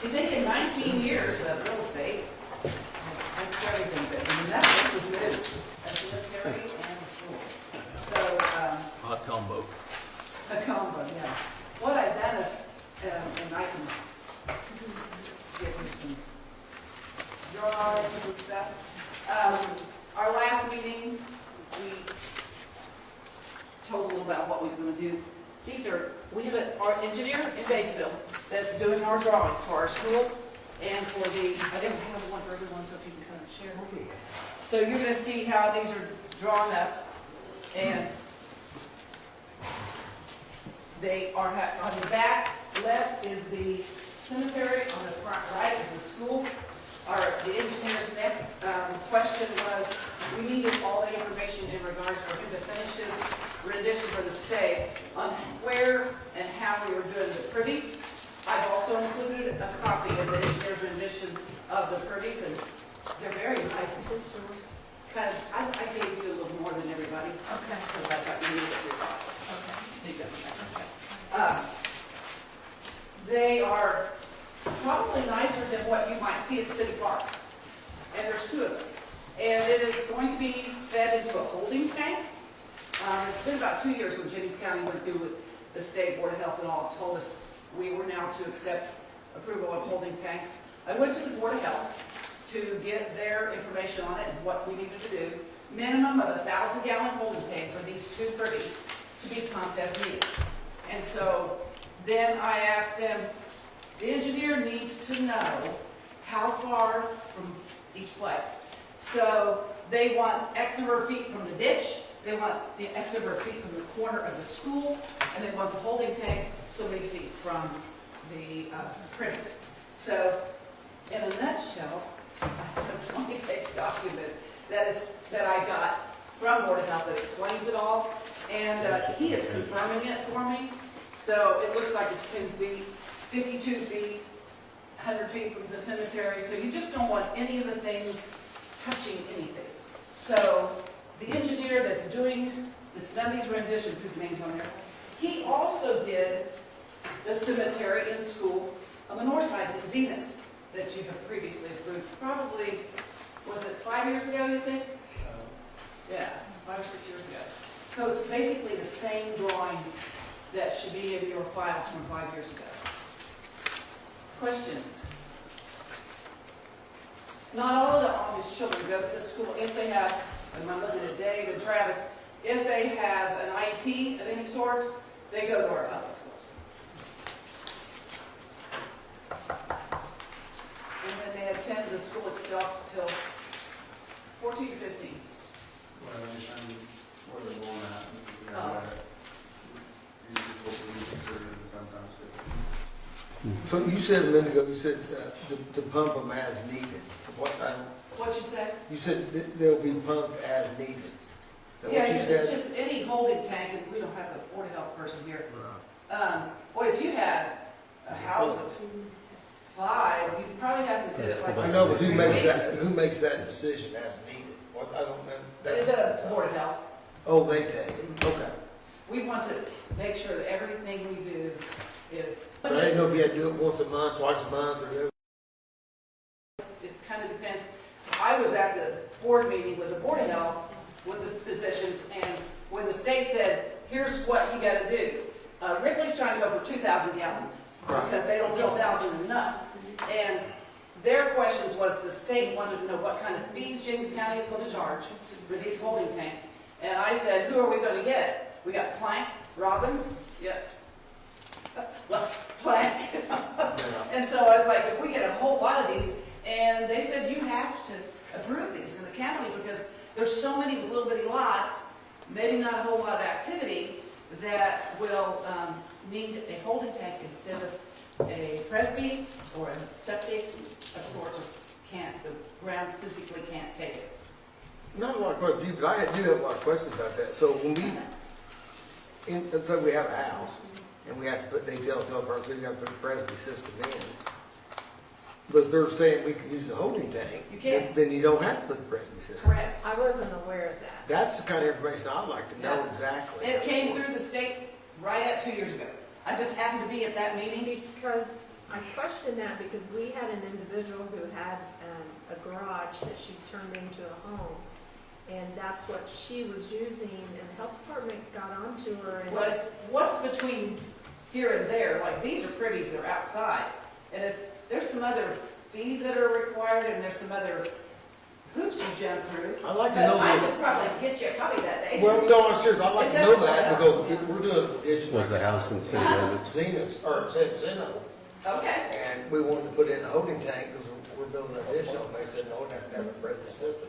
You think in 19 years of real estate, that's everything, but I mean, this was new, a cemetery and a school. So, Hot combo. a combo, yeah. What I've done is, and I can give you some drawings and stuff. Our last meeting, we told a little about what we were going to do. We have our engineer in Batesville that's doing our drawings for our school and for I didn't have one for everyone, so if you can kind of share. Okay. So you're going to see how these are drawn up, and they are, on the back left is the cemetery, on the front right is the school. The engineer's next question was, we needed all the information in regards for him to finish his rendition for the state on where and how we were doing the privies. I've also included a copy of the engineer's rendition of the privies, and they're very nice. This is kind of, I gave you a little more than everybody. Okay. Because I thought you needed it for your files. Okay. So you got that. They are probably nicer than what you might see at City Park. And there's two of them. And it is going to be fed into a holding tank. It's been about 2 years when Jennings County went through with the State Board of Health and all, told us we were now to accept approval of holding tanks. I went to the Board of Health to get their information on it and what we needed to do. Minimum of 1,000-gallon holding tank for these two privies to be pumped as needed. And so then I asked them, the engineer needs to know how far from each place. So they want X number of feet from the ditch, they want the X number of feet from the corner of the school, and they want the holding tank so many feet from the premise. So in a nutshell, I have a 20-page document that I got from Board of Health that explains it all, and he is confirming it for me. So it looks like it's 10 feet, 52 feet, 100 feet from the cemetery. So you just don't want any of the things touching anything. So the engineer that's done these renditions, his name's on there, he also did the cemetery in school on the north side in Zenith that you have previously approved. Probably, was it 5 years ago, you think? Yeah, 5 or 6 years ago. So it's basically the same drawings that should be in your files from 5 years ago. Questions? Not all of the Amish children go to this school if they have, and I'm looking at Dave and Travis, if they have an IEP of any sort, they go to our public schools. And then they attend the school itself till 14 to 15. Well, I just found where they're going at. So you said a minute ago, you said to pump them as needed. So what? What'd you say? You said they'll be pumped as needed. Is that Yeah, what you because said? it's just any holding tank, and we don't have a Board of Health person here. Boy, if you had a house of 5, you'd probably have to do it like. I know, but 2 who makes that decision as needed? What, I don't know. Is it a Board of Health? Oh, they take it. Okay. We want to make sure that everything we do is. But I didn't know if you had to do it once a month, twice a month, or. It kind of depends. I was at the board meeting with the Board of Health with the physicians, and when the state said, here's what you got to do, Ripley's trying to go for 2,000 gallons because they don't feel 1,000 enough. And their questions was the state wanted to know what kind of fees Jennings County is going to charge for these holding tanks. And I said, who are we going to get? We got Plank, Robbins, Plank. And so I was like, if we get a whole lot of these, and they said you have to approve these in the county because there's so many little bitty lots, maybe not a whole lot of activity, that will need a holding tank instead of a presby or a septic of sorts. The ground physically can't take it. Not a lot of questions, but I do have a lot of questions about that. So when we have a house, and we have to put, they tell the person you have to put a Presby system in. But if they're saying we can use the holding tank, You can. then you don't have to put the Presby system. Correct. I wasn't aware of that. That's the kind of information I'd like to know Yeah. exactly. It came through the state right at 2 years ago. I just happened to be at that meeting. Because I questioned that because we had an individual who had a garage that she turned into a home. And that's what she was using, and the health department got onto her and. What's between here and there, like these are pretties, they're outside. And there's some other fees that are required and there's some other hoops you jump through. I'd like to But know I that. could probably get you a copy that day. Well, no, I'm serious, I'd like Is to that know what- that because we're doing an addition. Was the house in city limits? Zenith, or said Zeno, Okay. and we wanted to put in a holding tank because we're building an addition, and they said, no, it has to have a present system.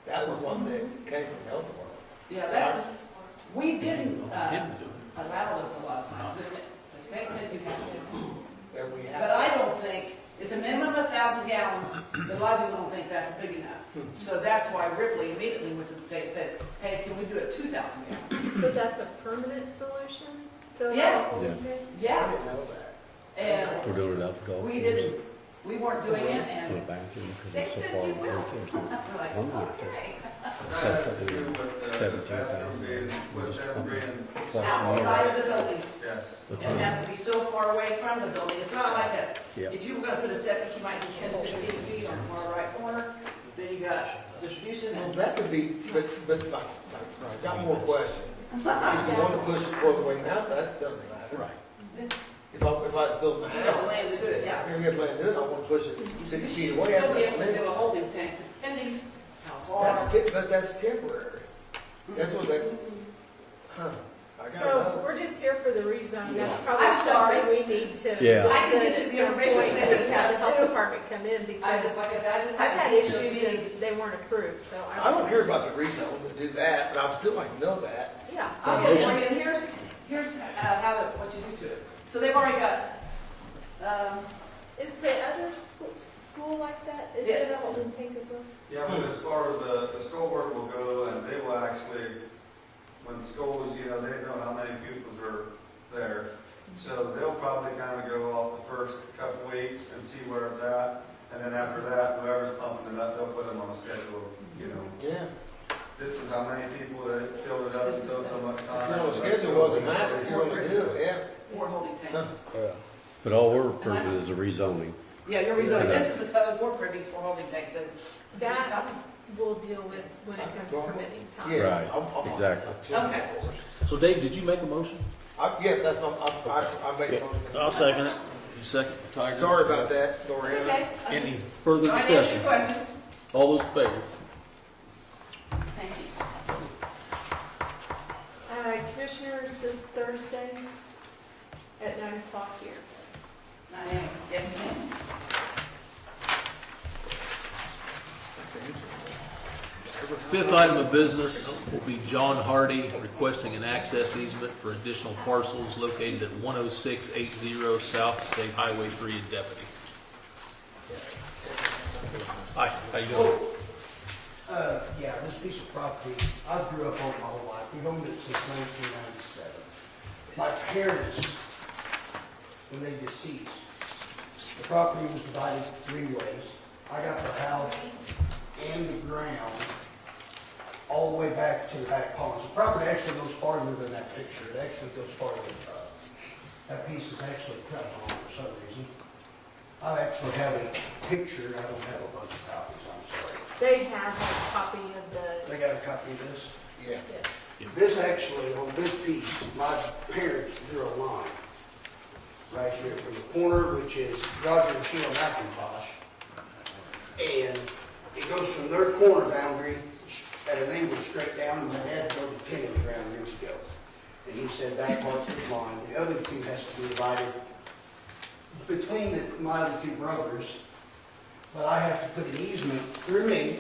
That was one that came from health department. Yeah, that's, we didn't allow this a lot of times, didn't it? The state said you have to. That we But have. I don't think, it's a minimum of 1,000 gallons, but a lot of people don't think that's big enough. So that's why Ripley immediately went to the state and said, hey, can we do it 2,000 gallons? So that's a permanent solution to. Yeah. alcohol Yeah. intake? I Yeah, didn't know that. and We're doing it out the golf we course. didn't, we weren't doing it, Put a and bathroom because they it's so said far you away. will. Can't do it. we're like, I'm not. okay. That has to do with, 17,000. with them being, Plus Outside of the buildings. yes. What's And it that? has to be so far away from the building. It's not like Yeah. if you were gonna put a septic, you might be 10, 15 feet on the far right corner. Then you got distribution Well, and. that could be, but I got more questions. If you want to push it further away from the house, that doesn't matter. Right. If I was building a You got house, land to do it, yeah. I'm gonna plan to do it, I want to push it 60 You feet should away. still That's be able to not do a me. holding tank, depending how That's, far. but that's temporary. That's what they, I gotta So know. we're just here for the rezone. That's Yeah. probably I'm sorry. something we need to. Yeah. I can get visit you the at some original point, letters just have the out, health too. department come in I just, because like I said, I just I've had those issues meetings. and they weren't approved, so. I don't care about the rezone to do that, but I'd still like to know that. Yeah. I'll get it for you, and here's how to, what you do to it. So they've already got, Is the other school like that? Is Yes. it a holding tank as well? Yeah, but as far as the schoolwork will go, and they will actually, when schools, they know how many pupils are there. So they'll probably kind of go off the first couple weeks and see where it's at. And then after that, whoever's pumping it up, they'll put them on a schedule, Yeah. this is how many people that filled it up This is until so much time. No, the schedule wasn't matter if you're gonna do it, yeah. 4 holding tanks. But all we're approving is a rezoning. Yeah, you're rezoning. This is a code for previous 4 holding tanks, so. That we'll deal with when it comes to permitting time. Yeah. Right, I'm- exactly. Okay. So Dave, did you make a motion? Yes, that's, I make a motion. I'll second it. You second, Tiger? Sorry about that, It's Dorian. okay. I'm Any just further trying to answer your discussion? questions. All those in favor? Thank you. Commissioners, this Thursday at 9 o'clock here. 9 a.m. Yes, ma'am. Fifth item of business will be John Hardy requesting an access easement for additional parcels located at 10680 South State Highway 3 in Deputy. Hi, how you doing? Yeah, this piece of property, I grew up on it my whole life. We've owned it since 1997. My parents, when they deceased, the property was divided 3 ways. I got the house and the ground all the way back to the back ponds. The property actually goes farther than that picture. It actually goes farther than that piece is actually cut on for some reason. I actually have a picture. I don't have a bunch of copies, I'm sorry. They have a copy of the, They got a copy of this? Yeah. yes. This actually, on this piece, my parents drew a line right here from the corner, which is Roger and Sheila McIntosh. And it goes from their corner boundary at an angle straight down, and my dad drove a pin in the ground years ago. And he said that part's his line. The other two has to be divided between my other 2 brothers. But I have to put an easement through me,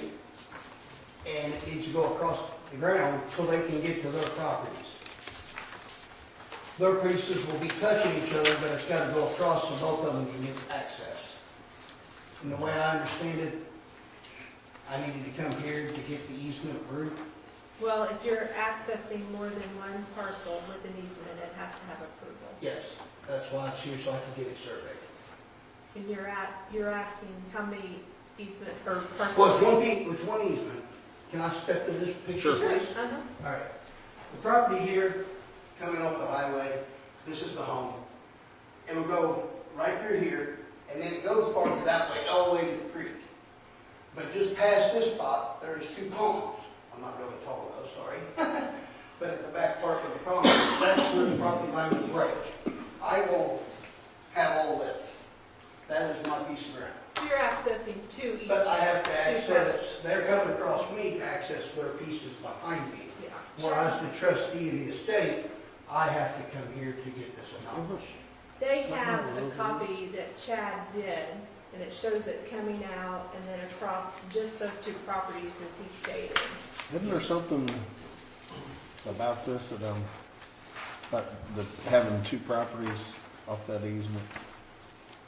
and it needs to go across the ground so they can get to their properties. Their pieces will be touching each other, but it's got to go across so both of them can get access. And the way I understand it, I needed to come here to get the easement through. Well, if you're accessing more than one parcel with an easement, it has to have approval. Yes, that's why it's here, so I can get it surveyed. And you're asking how many easement or parcels? Well, it's one easement. Can I step to this picture, Sure. please? Uh-huh. All right. The property here, coming off the highway, this is the home. it'll go right through here, and then it goes farther that way, all the way to the creek. But just past this spot, there's 2 ponds. I'm not really tall enough, sorry. But at the back part of the pond, that's where the property line will break. I will have all this. That is my piece of ground. So you're accessing 2 easements. But I have to 2 access, they're coming across me to access their pieces behind me. Yeah. Whereas the trustee of the estate, I have to come here to get this accomplished. They have a copy that Chad did, and it shows it coming out and then across just those 2 properties as he stated. Isn't there something about this that, about the, having 2 properties off that easement?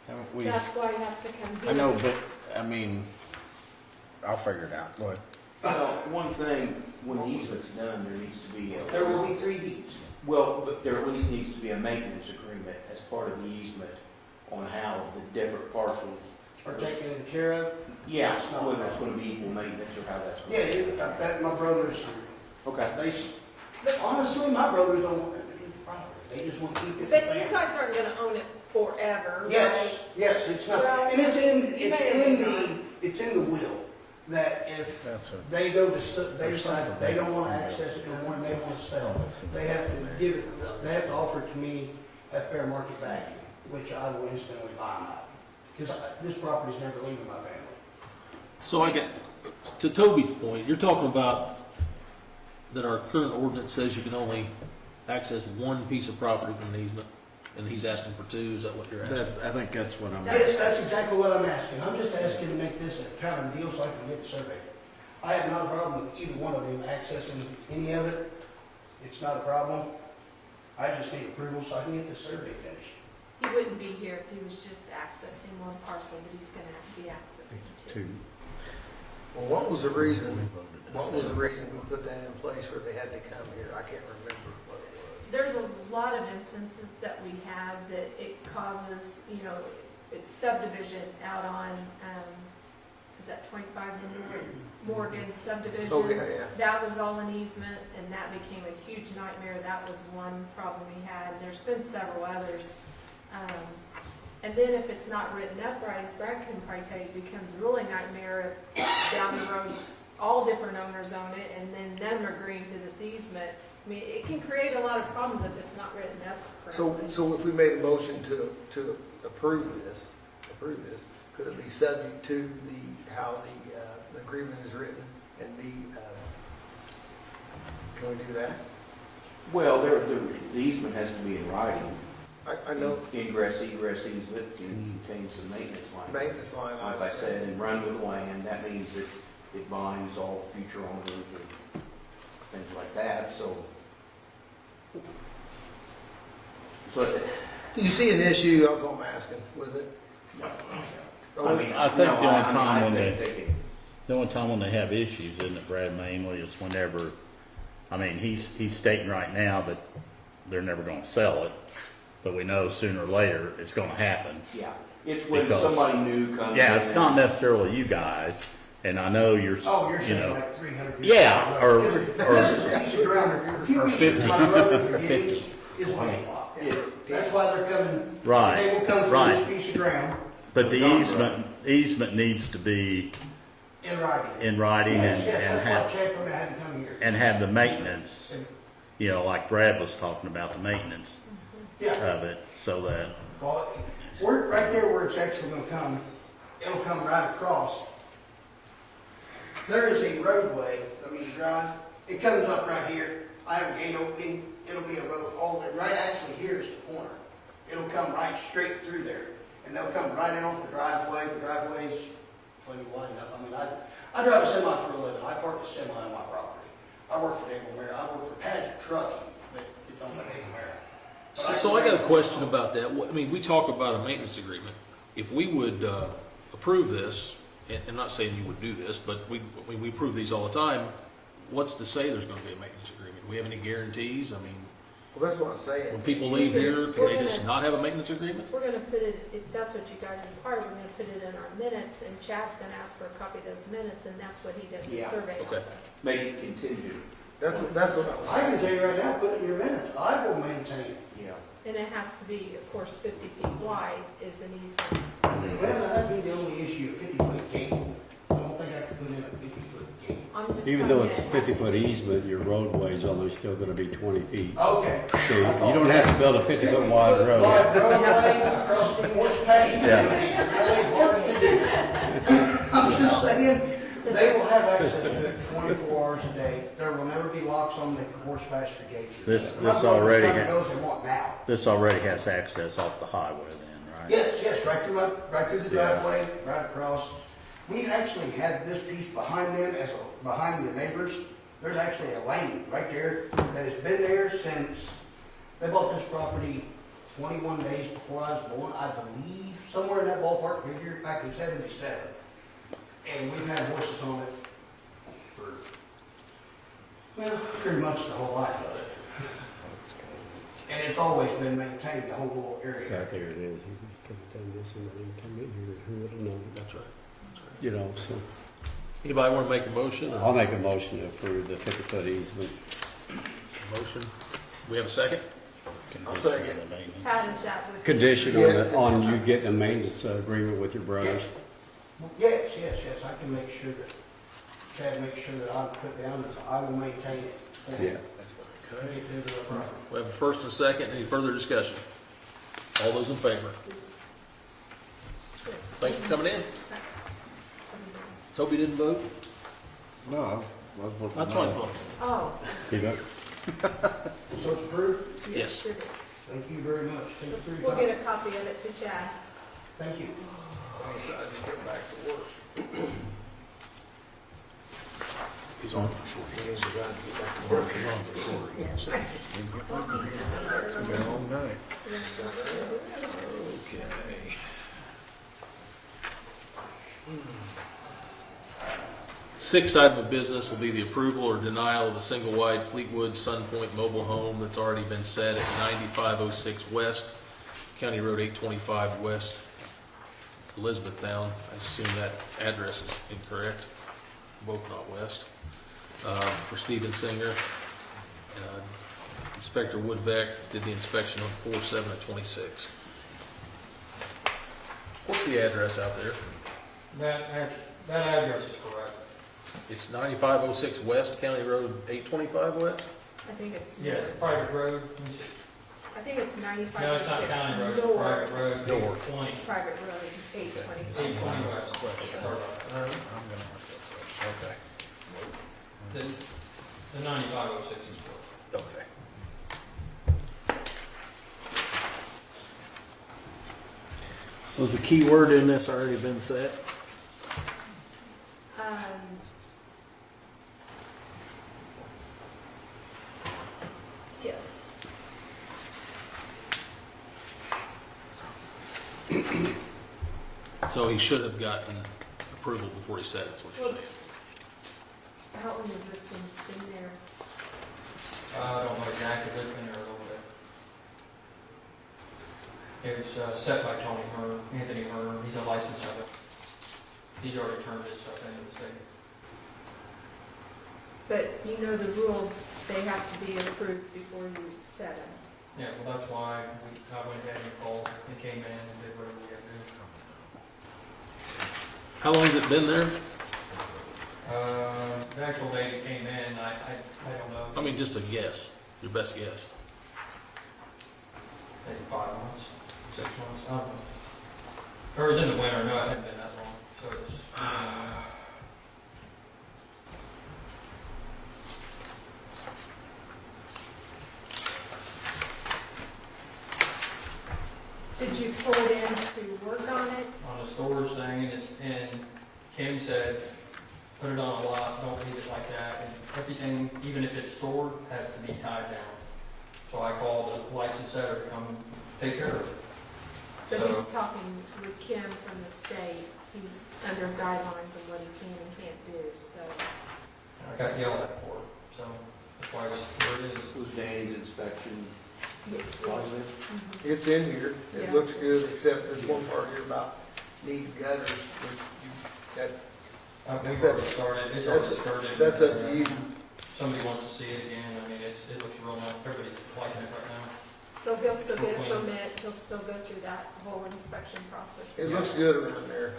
Haven't we? That's why he has to come here. I know, but, I mean, I'll figure it out. Go ahead. Well, one thing, when the easement's done, there needs to be There will be 3 deeds. well, but there at least needs to be a maintenance agreement as part of the easement on how the different parcels. Are taken care of. Yeah, It's not whether a it's problem. gonna be equal maintenance or how that's gonna Yeah, be. that, my brothers, Okay. but honestly, my brothers don't want them to be the property. They just want to keep it. in the But you family. guys aren't gonna own it forever, right? Yes, it's not, Well, and it's in may the will, that if That's a, they go to, they decide that they don't want to access it no more and they want to sell, they have to give it, they have to offer it to me at fair market value, which I will instantly buy them out. Because this property's never leaving my family. So I get, to Toby's point, you're talking about that our current ordinance says you can only access 1 piece of property from an easement, and he's asking for 2, is that what you're asking? that, I think that's what I'm. Yes, that's exactly what I'm asking. I'm just asking to make this a kind of deal so I can get it surveyed. I have not a problem with either one of them accessing any of it. It's not a problem. I just need approval so I can get this survey finished. He wouldn't be here if he was just accessing 1 parcel, but he's gonna have to be accessing 2. 2. Well, what was the reason we put that in place where they had to come here? I can't remember what it was. There's a lot of instances that we have that it causes, you know, it's subdivision out on, is that 25 Morgan subdivision? Oh, yeah. That was all an easement, and that became a huge nightmare. That was one problem we had. There's been several others. And then if it's not written up right, as Brad can probably tell you, it becomes really nightmare if down the road, all different owners own it, and then them agreeing to this easement. I mean, it can create a lot of problems if it's not written up correctly. So if we made a motion to approve this, could it be subject to how the agreement is written and can we do that? Well, the easement has to be in writing. I know Ingress, egress easement contains some maintenance line. maintenance line. Like I said, and run with the land, that means that it binds all future owners and things like that, so. Do you see an issue, I'm asking, with it? I mean, I think no, the only I mean, time I when think they- they can- The only time when they have issues, isn't it, Brad, mainly is whenever, I mean, he's stating right now that they're never gonna sell it, but we know sooner or later it's gonna happen. Yeah, it's when Because- somebody new comes in. Yeah, it's not necessarily you guys, and I know you're, Oh, you're you saying know, like 300. yeah, or- This is a piece of ground, 2 pieces my brothers are getting is land lot. Yeah. That's why they're coming. Right, They will come from right. this piece of ground but the easement needs to be in writing. in writing Yes, and that's why have, Champlin had to come here. and have the maintenance, you know, like Brad was talking about, the maintenance Yeah, of it, so that, well, we're, right there where it's actually gonna come, it'll come right across. There is a roadway, drive, it comes up right here, I have a gate opening, it'll be a road all the way, right actually here is the corner. It'll come right straight through there, and they'll come right in off the driveway's plenty wide enough, I drive a semi for a living, I park a semi on my property. I work for Dave O'Mara, I work for Paget Trucking, but it's owned by Dave O'Mara. But So I got a question about that. I mean, we talk about a maintenance agreement. If we would approve this, and I'm not saying you would do this, but we approve these all the time, what's to say there's gonna be a maintenance agreement? Do we have any guarantees? I mean, Well, that's what I'm saying. when people leave here, can they just not have a maintenance agreement? We're gonna put it, if that's what you guys require, we're gonna put it in our minutes, and Chad's gonna ask for a copy of those minutes, and that's what he does his Yeah. survey on. Okay. Make it contingent That's what I was I can saying. tell you right now, put it in your minutes, I will maintain it. Yeah. And it has to be, of course, 50 feet wide is an easement. Well, that'd be the only issue, a 50-foot gate. I don't think I could put in a 50-foot gate. I'm just Even telling though you it's it has to 50-foot be- easement, your roadway's only still gonna be 20 feet. Okay. So you don't have to build a 50-foot wide road. Wide roadway across the horse pasture. I'm just saying, they will have access to it 24 hours a day. There will never be locks on the horse pasture gates. This My brother's already trying to ha- Goes and want now. This already has access off the highway then, right? Yes, yes, right through the driveway, right across. We actually had this piece behind them behind the neighbors. There's actually a lane right there that has been there since, they bought this property 21 days before I was born, I believe, somewhere in that ballpark figure, back in '77. And we've had horses on it for, well, pretty much the whole life of it. And it's always been maintained, the whole little area. Right there it is. He could have done this and then come in here, who would have known? That's right. You know, so Anybody want to make a motion? I'll make a motion to approve the 50-foot easement. Motion. We have a second? I'll second. How does that would? Condition on you getting a maintenance agreement with your brothers. Yes, I can make sure that, Chad, make sure that I put down that I will maintain it. Yeah. Okay. We have a first and a second. Any further discussion? All those in favor? Thanks for coming in. Toby didn't vote? No, I was voting That's no. fine. Oh, You know, So it's approved? Yes. yes, it is. Thank you very much. Thank you for your We'll time. get a copy of it to Chad. Thank you. I decided to get back to work. He's on. He decided to get back to work. Been a long night. Okay. Sixth item of business will be the approval or denial of a single-wide Fleetwood Sun Point mobile home that's already been set at 9506 West, County Road 825 West, Elizabethtown. I assume that address is incorrect, both not west. For Stephen Singer. Inspector Woodbeck did the inspection on 4/7/26. What's the address out there? That address is correct. It's 9506 West, County Road 825 West? I think it's. Yeah, private road. I think it's 95. No, it's not county road, it's private road. North. 20. Private road, 820. 820 west. I'm gonna ask that. The 9506 is correct. Okay. Okay. So has the key word in this already been set? Yes. So he should have gotten approval before he said it, is what you're saying? How long has this been there? I don't know exactly, but it's been there a little bit. It was set by Tony Hearn, Anthony Hearn, he's a licensed seller. He's already turned his stuff into the state. But you know the rules, they have to be approved before you set them. Yeah, well, that's why I went ahead and called, and came in and did whatever we had to do. How long has it been there? The actual date it came in, I don't know. I mean, just a guess, your best guess. Maybe 5 months, 6 months, I don't know. Or it was in the winter, no, it hadn't been that long, so it's. Did you pull it in to work on it? On the storage thing, and Kim said, put it on a lot, don't leave it like that, and everything, even if it's stored, has to be tied down. So I called the licensed setter to come take care of it. So he's talking with Kim from the state, he's under guidelines of what he can and can't do, so. I got yelled at for it, so that's why it's where it is. Was Danny's inspection Yes. positive? Mhm. It's in here. It Yeah. looks good, except there's one part here about needing gutters, which you, that, We've That's already up- started, it's that's- already started. that's up to you. somebody wants to see it again, I mean, it looks real nice, everybody's liking it right now. So he'll still get a Hopefully. permit, he'll still go through that whole inspection process. It looks good around there.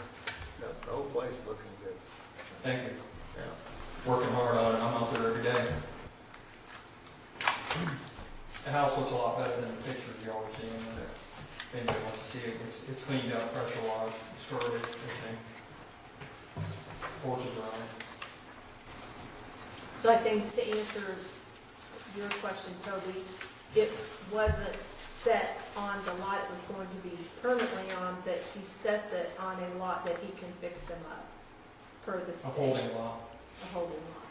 The whole place is looking good. Thank you. Working hard on it, I'm out there every day. The house looks a lot better than the pictures y'all were seeing. If anybody wants to see it, it's cleaned up, pressure washed, skirted, everything. Porches are on it. So I think to answer your question, Toby, it wasn't set on the lot it was going to be permanently on, but he sets it on a lot that he can fix them up per the A state. holding lot. A holding lot.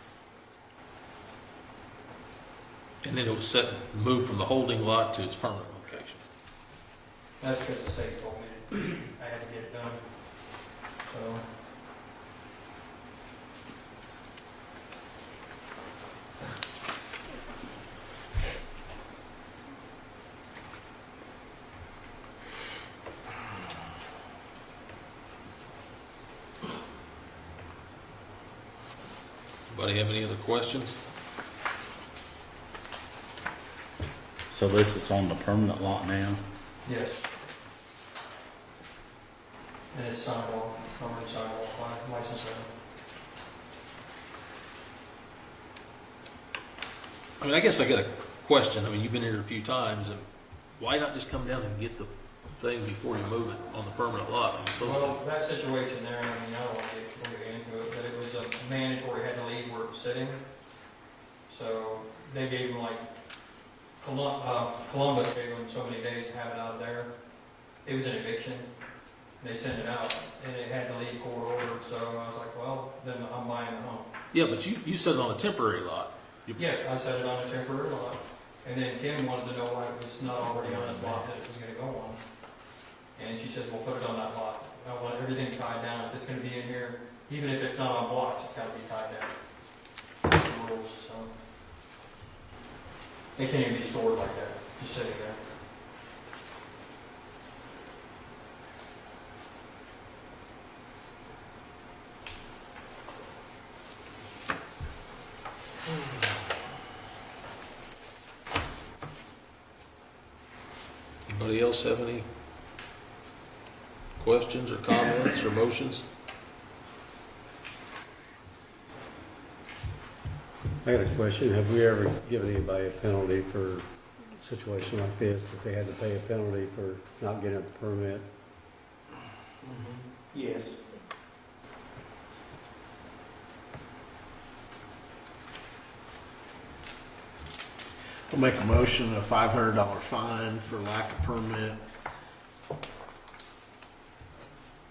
And then it was set, moved from the holding lot to its permanent location. That's because the state told me I had to get it done. So, Anybody have any other questions? So this is on the permanent lot now? yes. And it's signed off, already signed off by license owner. I mean, I guess I got a question. I mean, you've been here a few times, and why not just come down and get the thing before you move it on the permanent lot? I mean, supposed to- Well, that situation there, I mean, I don't want to get into it, but it was a mandatory, had to leave where it was sitting. So they gave him like, Columbus gave him so many days to have it out of there. It was an eviction. They sent it out and it had to leave court ordered, so I was like, well, then I'm buying the home. Yeah, but you set it on a temporary lot. Yes, I set it on a temporary lot. And then Kim wanted to know why it was not already on his lot that it was gonna go on. And she says, well, put it on that lot. I want everything tied down. If it's gonna be in here, even if it's not on blocks, it's gotta be tied down. That's the rules, so. They can't even be stored like that, just sitting there. Anybody else have any questions or comments or motions? I got a question. Have we ever given anybody a penalty for a situation like this, that they had to pay a penalty for not getting a permit? Yes. I'll make a motion, a $500 fine for lack of permit.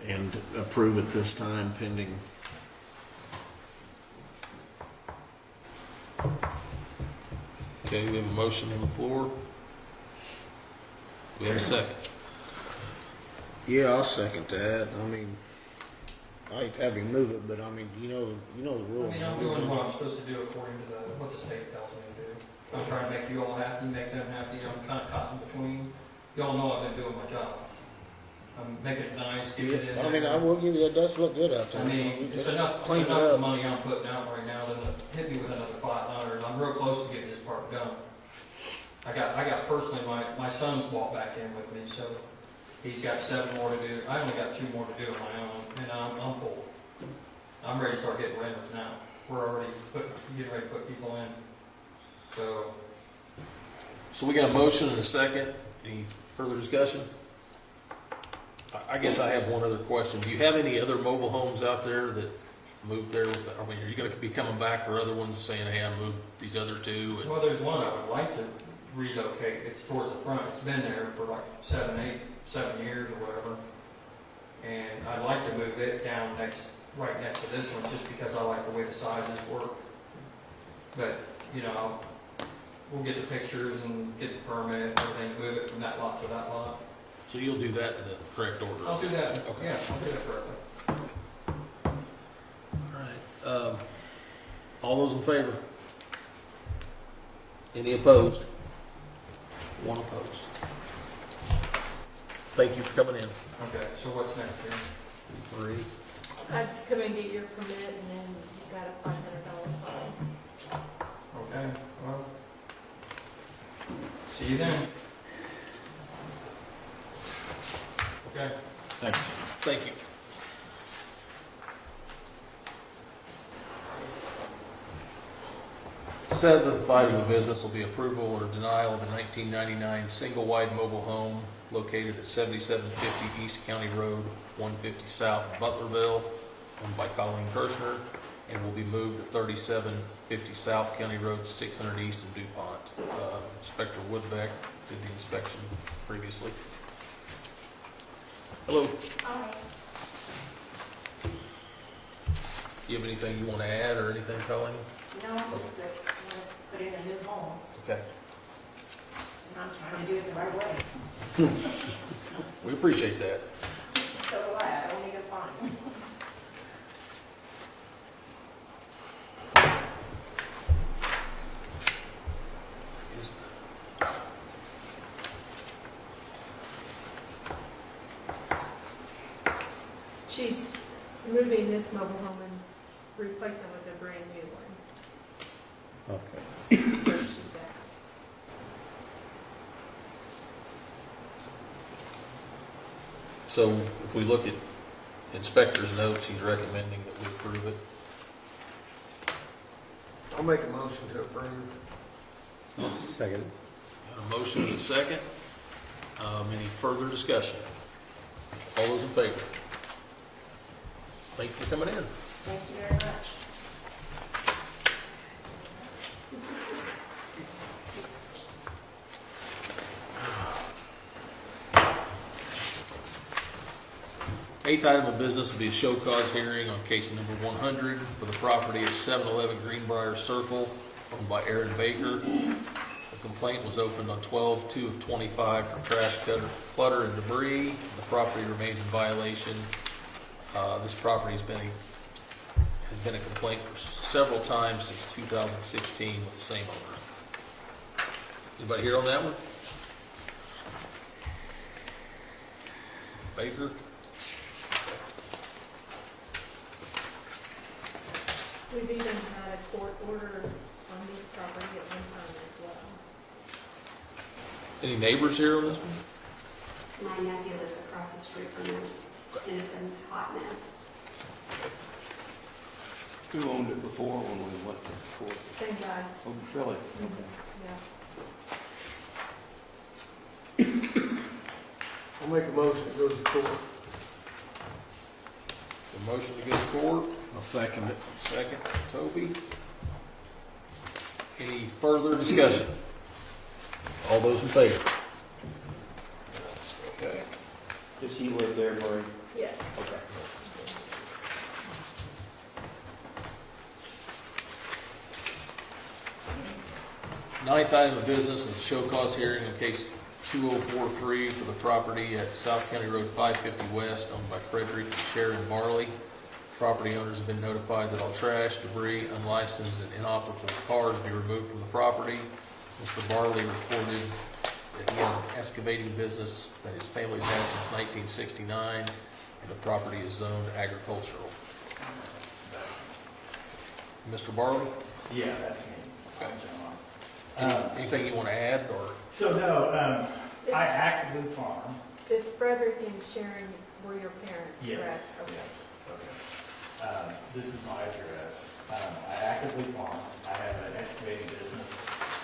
And approve it this time pending. Okay, we have a motion on the floor. We have a second. Yeah, I'll second that. I mean, I hate to have him move it, but I mean, you know the rule. I mean, I'm doing what I'm supposed to do according to what the state tells me to do. I'm trying to make you all happy, make them happy, I'm kind of caught in between. Y'all know I've been doing my job. I'm making it nice, keeping it in there. I mean, I will give you, that does look good out there. I mean, it's enough Clean it the up. money I'm putting out right now to hit me with another 500. I'm real close to getting this part done. I got personally, my son's walked back in with me, so he's got 7 more to do. I only got 2 more to do on my own, and I'm full. I'm ready to start getting renters now. We're already getting ready to put people in. So we got a motion and a second. Any further discussion? I guess I have one other question. Do you have any other mobile homes out there that moved there with, I mean, are you gonna be coming back for other ones saying, hey, I moved these other 2? And Well, there's one I would like to relocate. It's towards the front. It's been there for like 7 years or whatever. And I'd like to move it down right next to this one, just because I like the way the sizes work. But, you know, we'll get the pictures and get the permit and everything, move it from that lot to that lot. so you'll do that in the correct order? I'll do that, Okay. yeah, I'll do that correctly. All right. All those in favor? Any opposed? One opposed. Thank you for coming in. Okay, so what's next here? 3. I just come and get your permit and then you got a $500 fine. Okay, well, see you then. Okay. Thanks. Thank you. Seventh item of business will be approval or denial of a 1999 single-wide mobile home located at 7750 East County Road, 150 South, Butlerville, owned by Colleen Kirshner, and will be moved to 3750 South County Road, 600 East in DuPont. Inspector Woodbeck did the inspection previously. Hello. Hi. Um, Do you have anything you want to add or anything, Colleen? No, just that I want to put in a new home, Okay. and I'm trying to do it the right way. We appreciate that. So do I don't need a fine. She's moving this mobile home and replacing it with a brand new one, Okay. where she's at. So if we look at inspector's notes, he's recommending that we approve it. I'll make a motion to approve. Second. Got a motion and a second. Any further discussion? All those in favor? Thank you for coming in. Thank you very much. Eighth item of business will be a show cause hearing on case number 100 for the property at 711 Greenbrier Circle, owned by Aaron Baker. The complaint was opened on 12/2/25 for trash clutter and debris. The property remains in violation. This property has been a complaint for several times since 2016 with the same owner. Anybody here on that one? Baker? We've even had a court order on this property at one time as well. Any neighbors here on this one? My nephew lives across the street from me, and it's a hot mess. Who owned it before when we went to court? Same guy, Oh, really? yeah. I'll make a motion to go to court. A motion to go to court, I'll second it. second, Toby. Any further discussion? All those in favor? Okay. Does he live there, Murray? Yes. Okay. Ninth item of business is a show cause hearing in case 2043 for the property at South County Road 550 West, owned by Frederick and Sharon Barley. Property owners have been notified that all trash, debris, unlicensed and inoperable cars be removed from the property. Mr. Barley reported that he has an excavating business that his family's had since 1969, and the property is zoned agricultural. Mr. Barley? Yeah, that's me. Okay. John. Anything you want to add, or? So no, Is- I actively farm. Is Frederick and Sharon were your parents, Yes. correct? Okay. Okay. This is my address. I actively farm. I have an excavating business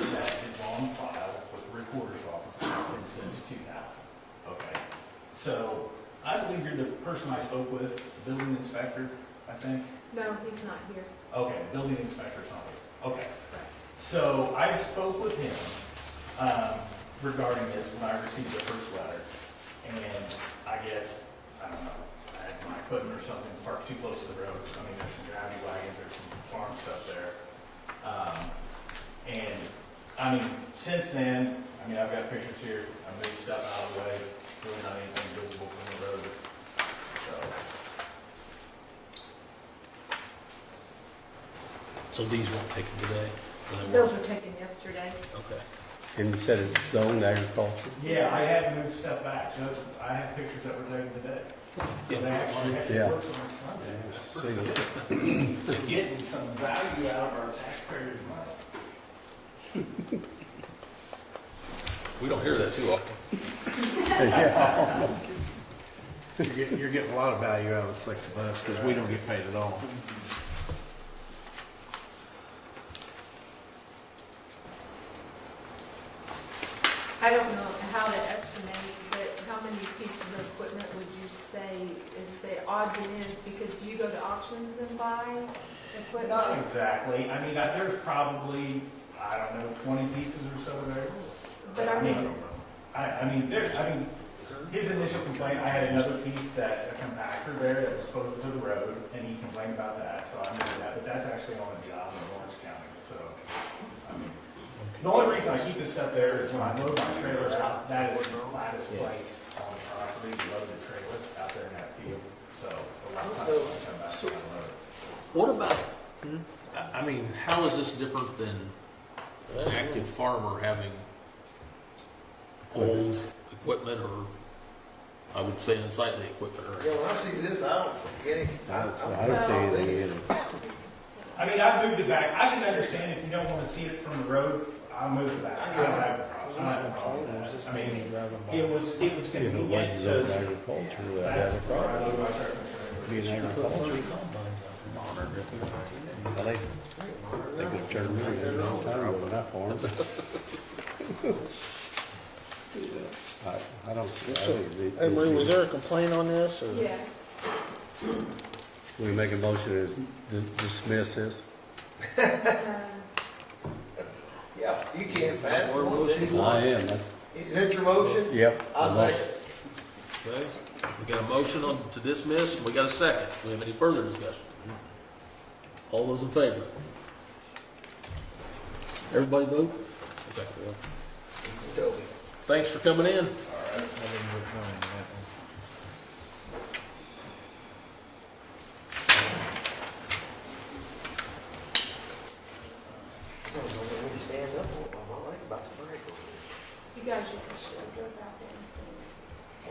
that is on file with the recorder's office. It's been since 2000. Okay. So I believe you're the person I spoke with, the building inspector, I think. No, he's not here. Okay, building inspector's not here. Okay. Right. So I spoke with him regarding this when I received the first letter. And I guess, I don't know, I had my equipment or something parked too close to the road. I mean, there's some gravity wagons, there's some farm stuff there. And I mean, since then, I mean, I've got pictures here. I moved stuff out of the way, really not anything visible from the road. So these weren't taken today? Or they Those were? were taken yesterday. Okay. And you said it's zoned agriculture? Yeah, I had moved stuff back. Those, I have pictures that were taken today. So they actually Yeah. works on Sunday. See, They're getting some value out of our taxpayers' money. We don't hear that too often. You're getting a lot of value out of the 6 of us, because we don't get paid at all. I don't know how to estimate, but how many pieces of equipment would you say is the odds and ends? Because do you go to auctions and buy Not equipment? exactly. I mean, there's probably, I don't know, 20 pieces or so there. But I mean, His initial complaint, I had another piece that, a compactor there that was close to the road, and he complained about that, so I moved that, but that's actually on a job in Orange County, so. I mean, the only reason I keep this stuff there is when I load my trailer out, that is the flattest place on the property to load the trailer out there in that field, so a lot of times when I come back, I load it. What about, I mean, how is this different than an active farmer having old equipment or, I would say unsightly equipment or? Yeah, when I see this, I don't see any. I don't see anything either. I mean, I moved it back. I can understand if you don't want to see it from the road, I'll move it back. I don't have a problem. I don't have a problem with that. I mean, it was You know, convenient wages to. of agriculture, that That's has a where I problem. load my trailer and Being trailer. agriculture, they could turn me in a long time ago when I farmed. I don't see. Hey, Marie, was there a complaint on this, or? yes. We make a motion to dismiss this? Yeah, you can, Pat. I am, Is that your motion? yep. I'll second. Okay, we got a motion on to dismiss, and we got a second. Do we have any further discussion? All those in favor? Everybody vote? Okay. Toby. Thanks for coming in. I don't know when we stand up, I'm like about to break. You guys should have drove out there and seen it.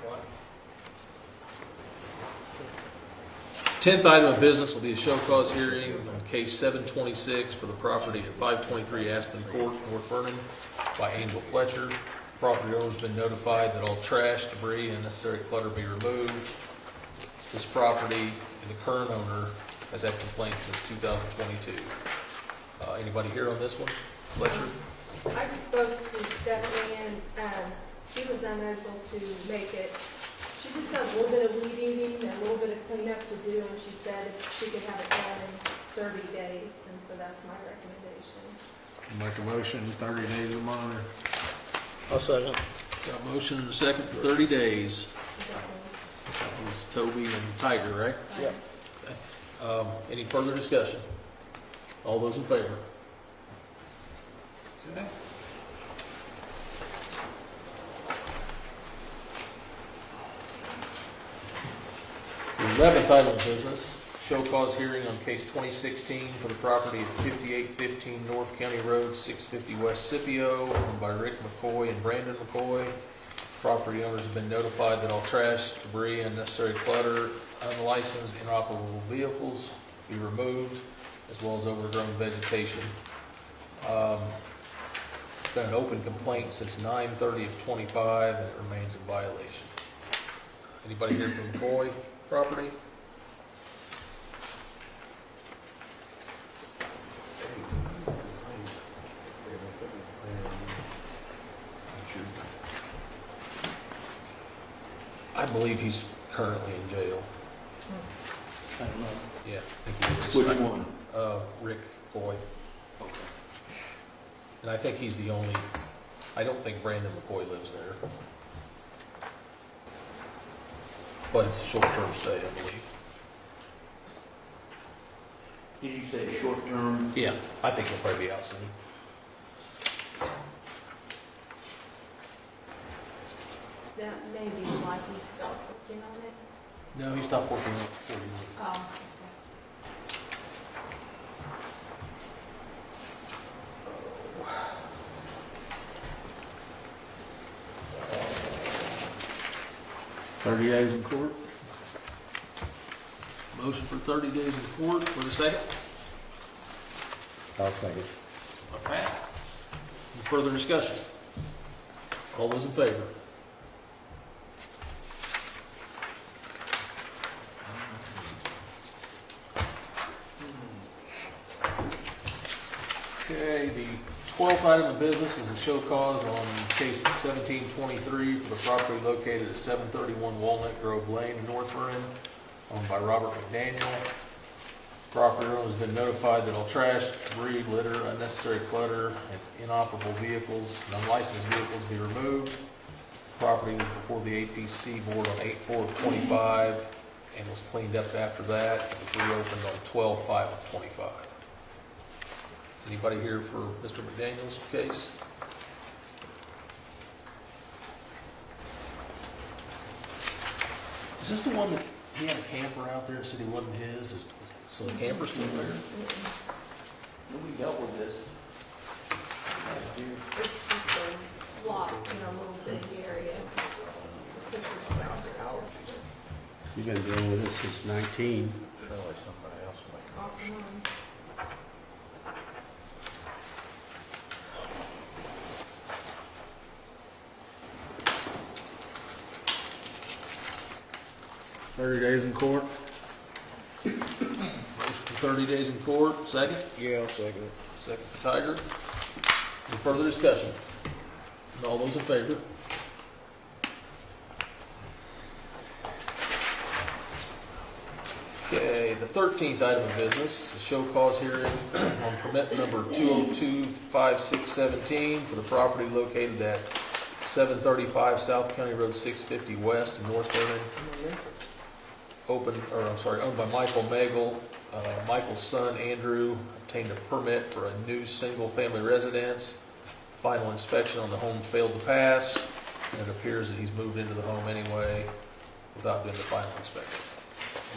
What? 10th item of business will be a show cause hearing on case 726 for the property at 523 Aspen Court, North Vernon, by Angel Fletcher. Property owner's been notified that all trash, debris, and necessary clutter be removed. This property and the current owner has had complaints since 2022. Anybody here on this one? Fletcher? I spoke to Stephanie and, she was unable to make it. She just had a little bit of weed eating and a little bit of cleanup to do, and she said if she could have it done in 30 days, and so that's my recommendation. Make a motion, 30 days of monitor. I'll second. Got a motion and a second for 30 days. Is that one? It's Toby and Tiger, right? Yep. Okay. Any further discussion? All those in favor? Okay. The 11th item of business, show cause hearing on case 2016 for the property at 5815 North County Road, 650 West Scipio, owned by Rick McCoy and Brandon McCoy. Property owners have been notified that all trash, debris, and necessary clutter, unlicensed, inoperable vehicles be removed, as well as overgrown vegetation. It's been an open complaint since 9/30 of 25, and it remains in violation. Anybody here from McCoy property? I believe he's currently in jail. I don't know. Yeah. I think he is. Which one? Rick Coy. And I think he's the only, I don't think Brandon McCoy lives there. But it's a short-term stay, I believe. Did you say short term? Yeah, I think he'll probably be out soon. That may be why he's still working on it. No, he stopped working on it before he moved. Oh, okay. 30 days in court? Motion for 30 days in court, for a second. I'll second. Okay. Any further discussion? All those in favor? Okay, the 12th item of business is a show cause on case 1723 for the property located at 731 Walnut Grove Lane in North Vernon, owned by Robert McDaniel. Property owner has been notified that all trash, debris, litter, unnecessary clutter, and inoperable vehicles, and unlicensed vehicles be removed. Property was before the APC board on 8/4/25 and was cleaned up after that. It was reopened on 12/5/25. Anybody here for Mr. McDaniel's case? Is this the one that he had a camper out there, said he wasn't his? So the camper's still there? Nobody dealt with this. It's just a lot in a little big area. The pictures are out there. You've been dealing with this since 19. Probably somebody else might. Off and on. days in court? Motion for 30 days in court, second? Yeah, I'll second it. Second for Tiger. Any further discussion? All those in favor? Okay, the 13th item of business, the show cause hearing on permit number 2025617 for the property located at 735 South County Road 650 West in North Vernon. Owned by Michael Magel. Michael's son, Andrew, obtained a permit for a new single-family residence. Final inspection on the home failed to pass, and it appears that he's moved into the home anyway without doing the final inspection.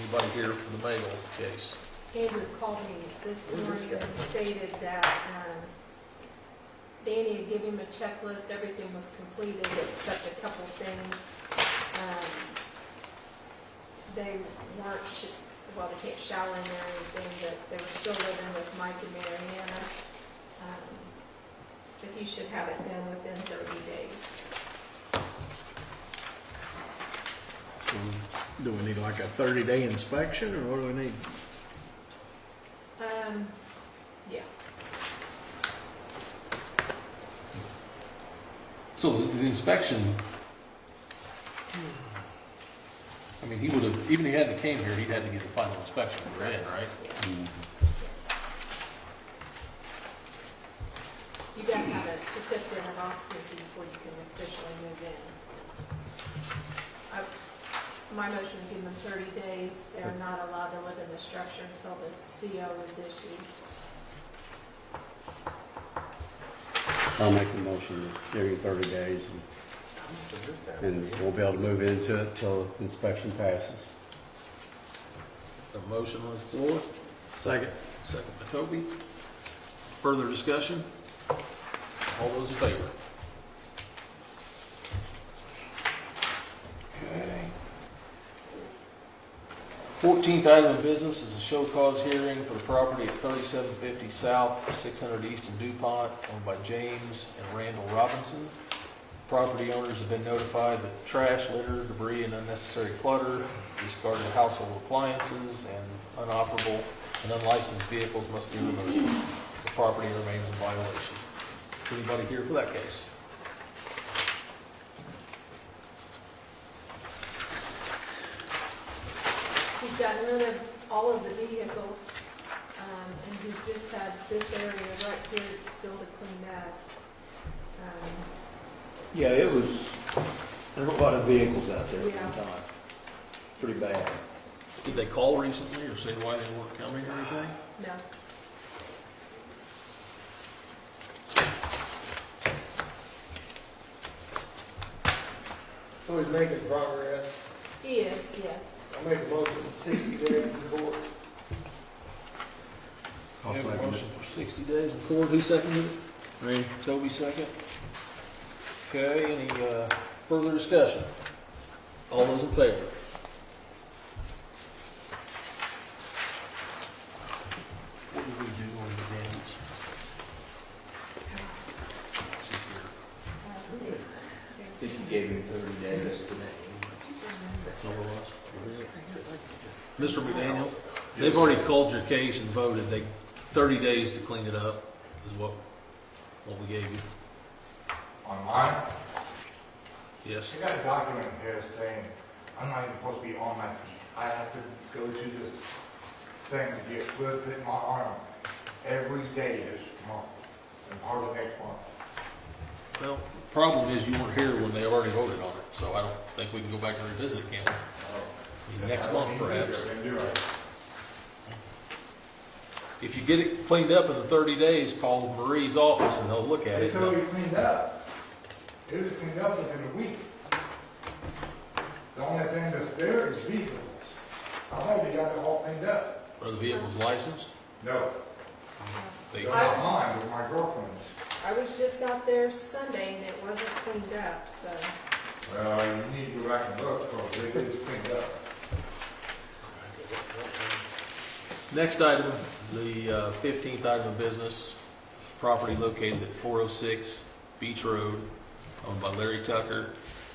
Anybody here for the Magel case? Andrew called me this morning and stated that Danny had given him a checklist, everything was completed except a couple things. They weren't, they can't shower in there or anything, but they were still living with Mike and Mariana. But he should have it done within 30 days. Do we need like a 30-day inspection, or what do we need? Yeah. So the inspection, I mean, he would have, even if he hadn't came here, he'd had to get the final inspection in, right? You got to have a certificate of occupancy before you can officially move in. My motion is give them 30 days. They're not allowed to live in the structure until the CO is issued. I'll make the motion, give you 30 days, and we'll be able to move into it till inspection passes. A motion on the floor, Second. second by Toby. Further discussion? All those in favor? Okay. 14th item of business is a show cause hearing for the property at 3750 South, 600 East in DuPont, owned by James and Randall Robinson. Property owners have been notified that trash, litter, debris, and unnecessary clutter, discarded household appliances, and unoperable and unlicensed vehicles must be removed. The property remains in violation. Is anybody here for that case? He's gotten rid of all of the vehicles, and he just has this area right here still to clean up. Yeah, there were a lot of vehicles out there at Yeah. one time. Pretty bad. Did they call recently or say why they weren't coming or anything? No. So he's making progress. He is, yes. I make a motion for 60 days in court. I'll We have a second it. motion for 60 days in court. Who seconded it? Me. Toby second. Okay, any further discussion? All those in favor? What did we do on the damage? She's here. Mr. McDaniel, they've already called your case and voted. 30 days to clean it up is what we gave you. On mine, Yes. I got a document here saying I'm not even supposed to be on that. I have to go to this thing to get fluid put in my arm every day this month and part of next month. Well, the problem is you weren't here when they already voted on it, so I don't think we can go back and revisit it, can we? I mean, next month perhaps. If you get it cleaned up in the 30 days, call Marie's office and they'll look at They it. told me cleaned up. It was cleaned up within a week. The only thing that's there is vehicles. I hope they got it all cleaned up. Are the vehicles licensed? No, They, they're not mine, they're my girlfriend's. I was just out there Sunday and it wasn't cleaned up, so. Well, you need to go back and look, because it is cleaned up. next item, the 15th item of business, property located at 406 Beach Road, owned by Larry Tucker.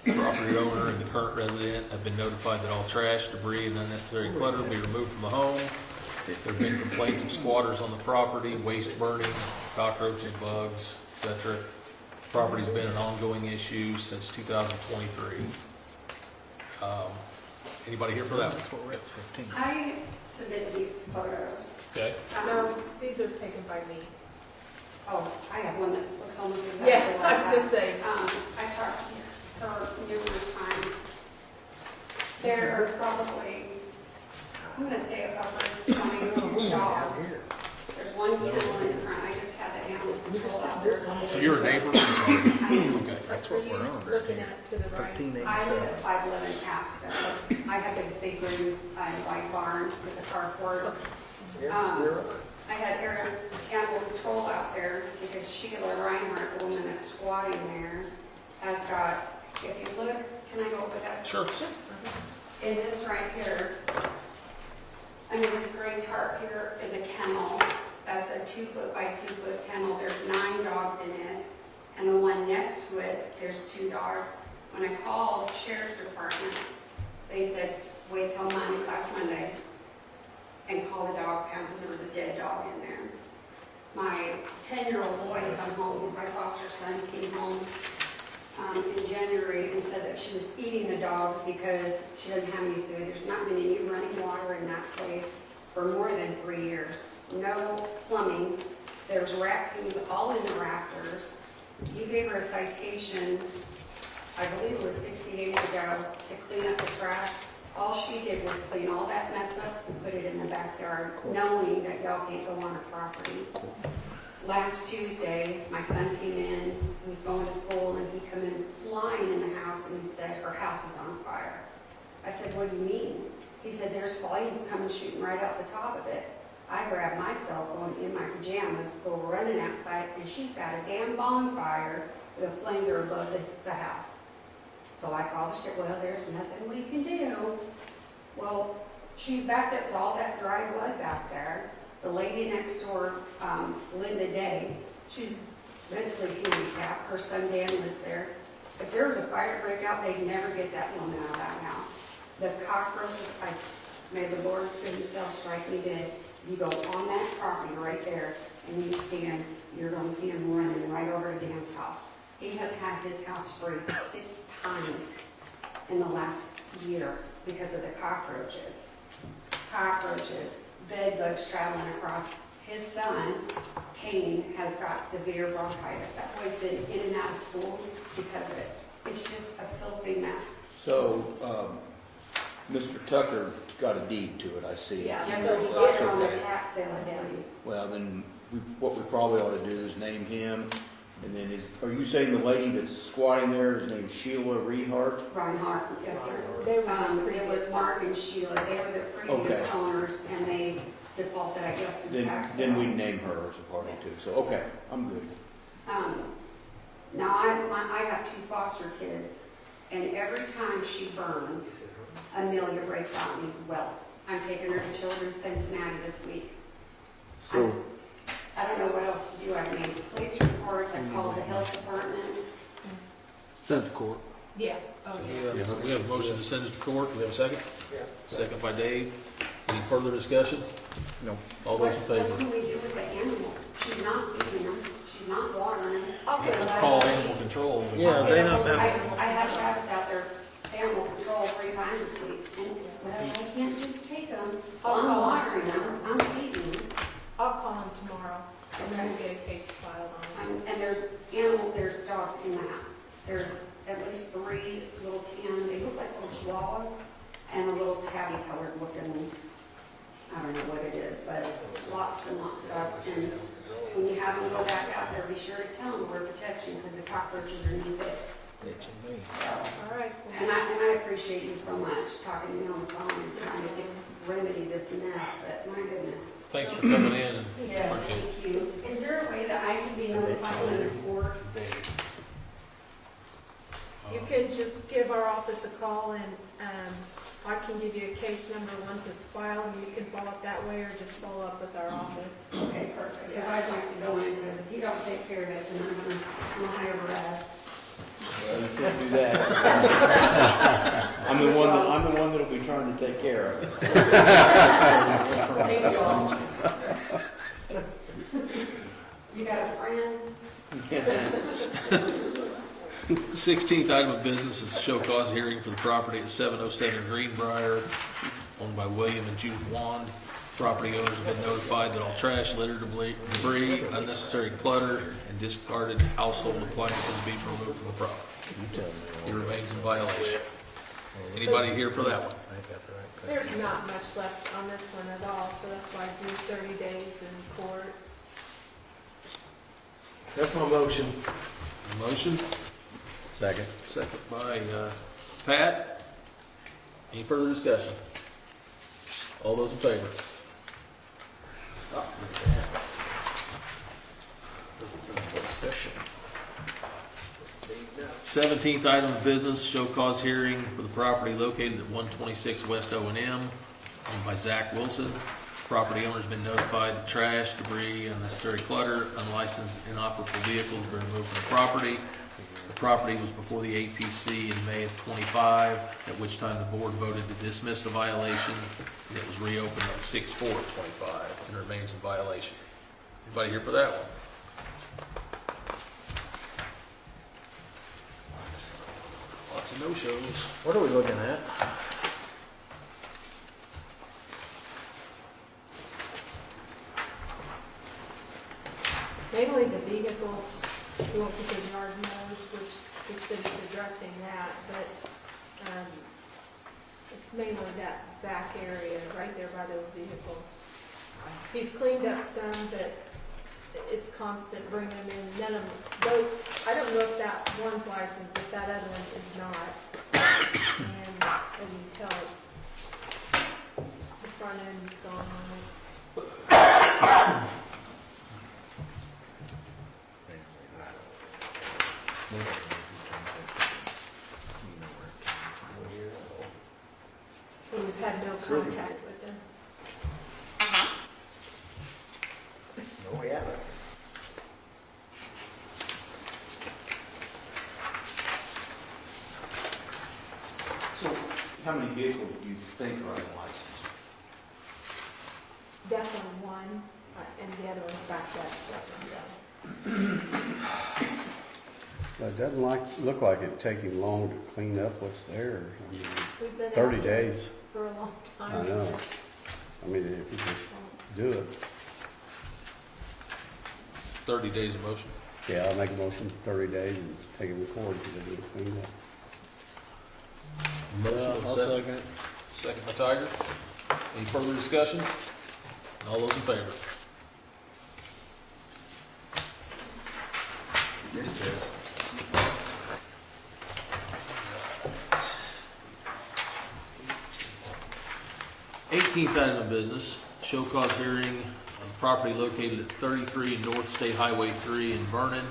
The property owner and the current resident have been notified that all trash, debris, and unnecessary clutter be removed from the home. There have been complaints of squatters on the property, waste burning, cockroaches, bugs, etc. Property's been an ongoing issue since 2023. Anybody here for that one? I submitted these photos. Okay. No, these are taken by me. Oh, I have one that looks almost exactly Yeah, like I was that. gonna say. I talked to her numerous times. There are probably, I'm gonna say about 20 dogs. There's one kennel in the front, I just had the animal control out there. So you're a neighbor? Okay. That's what we're on right Looking here. at to the right. 1387. I live at 511 Aspen. I have a big room, white barn with a carport. Yeah, you're right. I had animal control out there because Sheila Reinhardt, the woman that's squatting there, has got, if you look, can I go over that? Sure. In this right here, I mean, this gray tarp here is a kennel. That's a 2-foot by 2-foot kennel. There's 9 dogs in it. And the one next to it, there's 2 dogs. When I called the sheriff's department, they said, wait till last Monday and call the dog pound because there was a dead dog in there. My 10-year-old boy come home, he's my foster son, came home in January and said that she was eating the dogs because she doesn't have any food. There's not been any running water in that place for more than 3 years. No plumbing. There's raccoons all in the rafters. You gave her a citation, I believe it was 60 days ago, to clean up the trash. All she did was clean all that mess up and put it in the backyard, knowing that y'all can't go on her property. Last Tuesday, my son came in, he was going to school, and he come in flying in the house, and he said her house was on fire. I said, what do you mean? He said, there's flames coming shooting right out the top of it. I grabbed my cell phone in my pajamas, go running outside, and she's got a damn bonfire, the flames are above the house. So I called the sheriff, well, there's nothing we can do. Well, she's backed up to all that dry blood back there. The lady next door, Linda Day, she's mentally handicapped. Her son Dan lives there. If there was a fire break out, they'd never get that woman out of that house. The cockroaches, may the Lord himself strike me dead. You go on that property right there and you stand, you're going to see him running right over to Dan's house. He has had his house sprayed 6 times in the last year because of the cockroaches. Cockroaches, bed bugs traveling across. His son, Kane, has got severe bronchitis. That boy's been in and out of school because of it. It's just a filthy mess. So, Mr. Tucker got a deed to it, I see. Yeah, And so we that's get it on the okay. tax sale again. Well, then, what we probably ought to do is name him, and then are you saying the lady that's squatting there is named Sheila Reinhardt? Reinhardt, yes, sir. They were It was Mark and Sheila, they were the previous Okay. owners, and they defaulted, I guess, in tax sale. Then we'd name her as a party too, so, okay, I'm good. Now, I have 2 foster kids, and every time she burns, Amelia breaks out in these welts. I'm taking her to Children's Cincinnati this week. So, I don't know what else to do. I've made police reports, I've called the health department. send it to court. Yeah. Oh, yeah. We have a motion to send it to court. Do we have a second? Second by Dave. Any further discussion? No. All those in What favor? can we do with the animals? She's not feeding them, she's not watering them. I'll get Yeah, a call letter. animal control. Yeah, they don't I have, had Travis out there, animal control 3 times this week, and, well, I can't just take them. Well, I'm watering them, I'm feeding them. I'll call him tomorrow, and then we'll get a case filed on it. And there's dogs in the house. There's at least 3 little tan, they look like little chihuahuas, and a little tabby colored looking, I don't know what it is, but lots and lots of dogs. And when you have them go back out there, be sure to tell them wear protection, because the cockroaches are new bit. All right, cool. And I appreciate you so much, talking to me on the phone and trying to remedy this mess, but my goodness. Thanks for coming in and Yes, appreciate it. thank you. Is there a way that I can be notified when they're bored? You can just give our office a call, and I can give you a case number once it's filed, and you can follow up that way, or just follow up with our office. Okay, perfect. Because I'd like to go in, and if you don't take care of it, then I'm gonna hire Brad. Well, you can't do that. I'm the one that'll be trying to take care of it. Thank you all. You got a friend? 16th item of business is a show cause hearing for the property at 707 Greenbrier, owned by William and Judith Wand. Property owners have been notified that all trash, litter, debris, unnecessary clutter, and discarded household appliances be removed from the property. It remains in violation. Anybody here for that one? There's not much left on this one at all, so that's why I do 30 days in court. That's my motion. Motion? Second. Second by Pat. Any further discussion? All those in favor? 17th item of business, show cause hearing for the property located at 126 West O&M, owned by Zach Wilson. Property owner's been notified that trash, debris, unnecessary clutter, unlicensed inoperable vehicles were removed from the property. The property was before the APC in May of '25, at which time the board voted to dismiss the violation, and it was reopened on 6/4/25 and remains in violation. Anybody here for that one? Lots of no-shows. what are we looking at? Mainly the vehicles, we won't get the yard mowed, which the city's addressing that, but it's mainly that back area right there by those vehicles. He's cleaned up some, but it's constant bringing them in. None of them, though, I don't know if that one's licensed, but that other one is not. And as you can tell, it's, the front end is gone on it. And we've had no contact with them. No, we haven't. So, how many vehicles do you think are unlicensed? Definitely one, and the other one's backed up, so. It doesn't look like it'd take him long to clean up what's there. I mean, We've been 30 out there days. for a long time. I know. I mean, if you just do it. 30 days of motion. Yeah, I'll make a motion 30 days and take him to court to do the cleanup. Motion I'll second. second it. Second by Tiger. Any further discussion? All those in favor? This does. Eighteenth item of business, show cause hearing on property located at 33 North State Highway 3 in Vernon,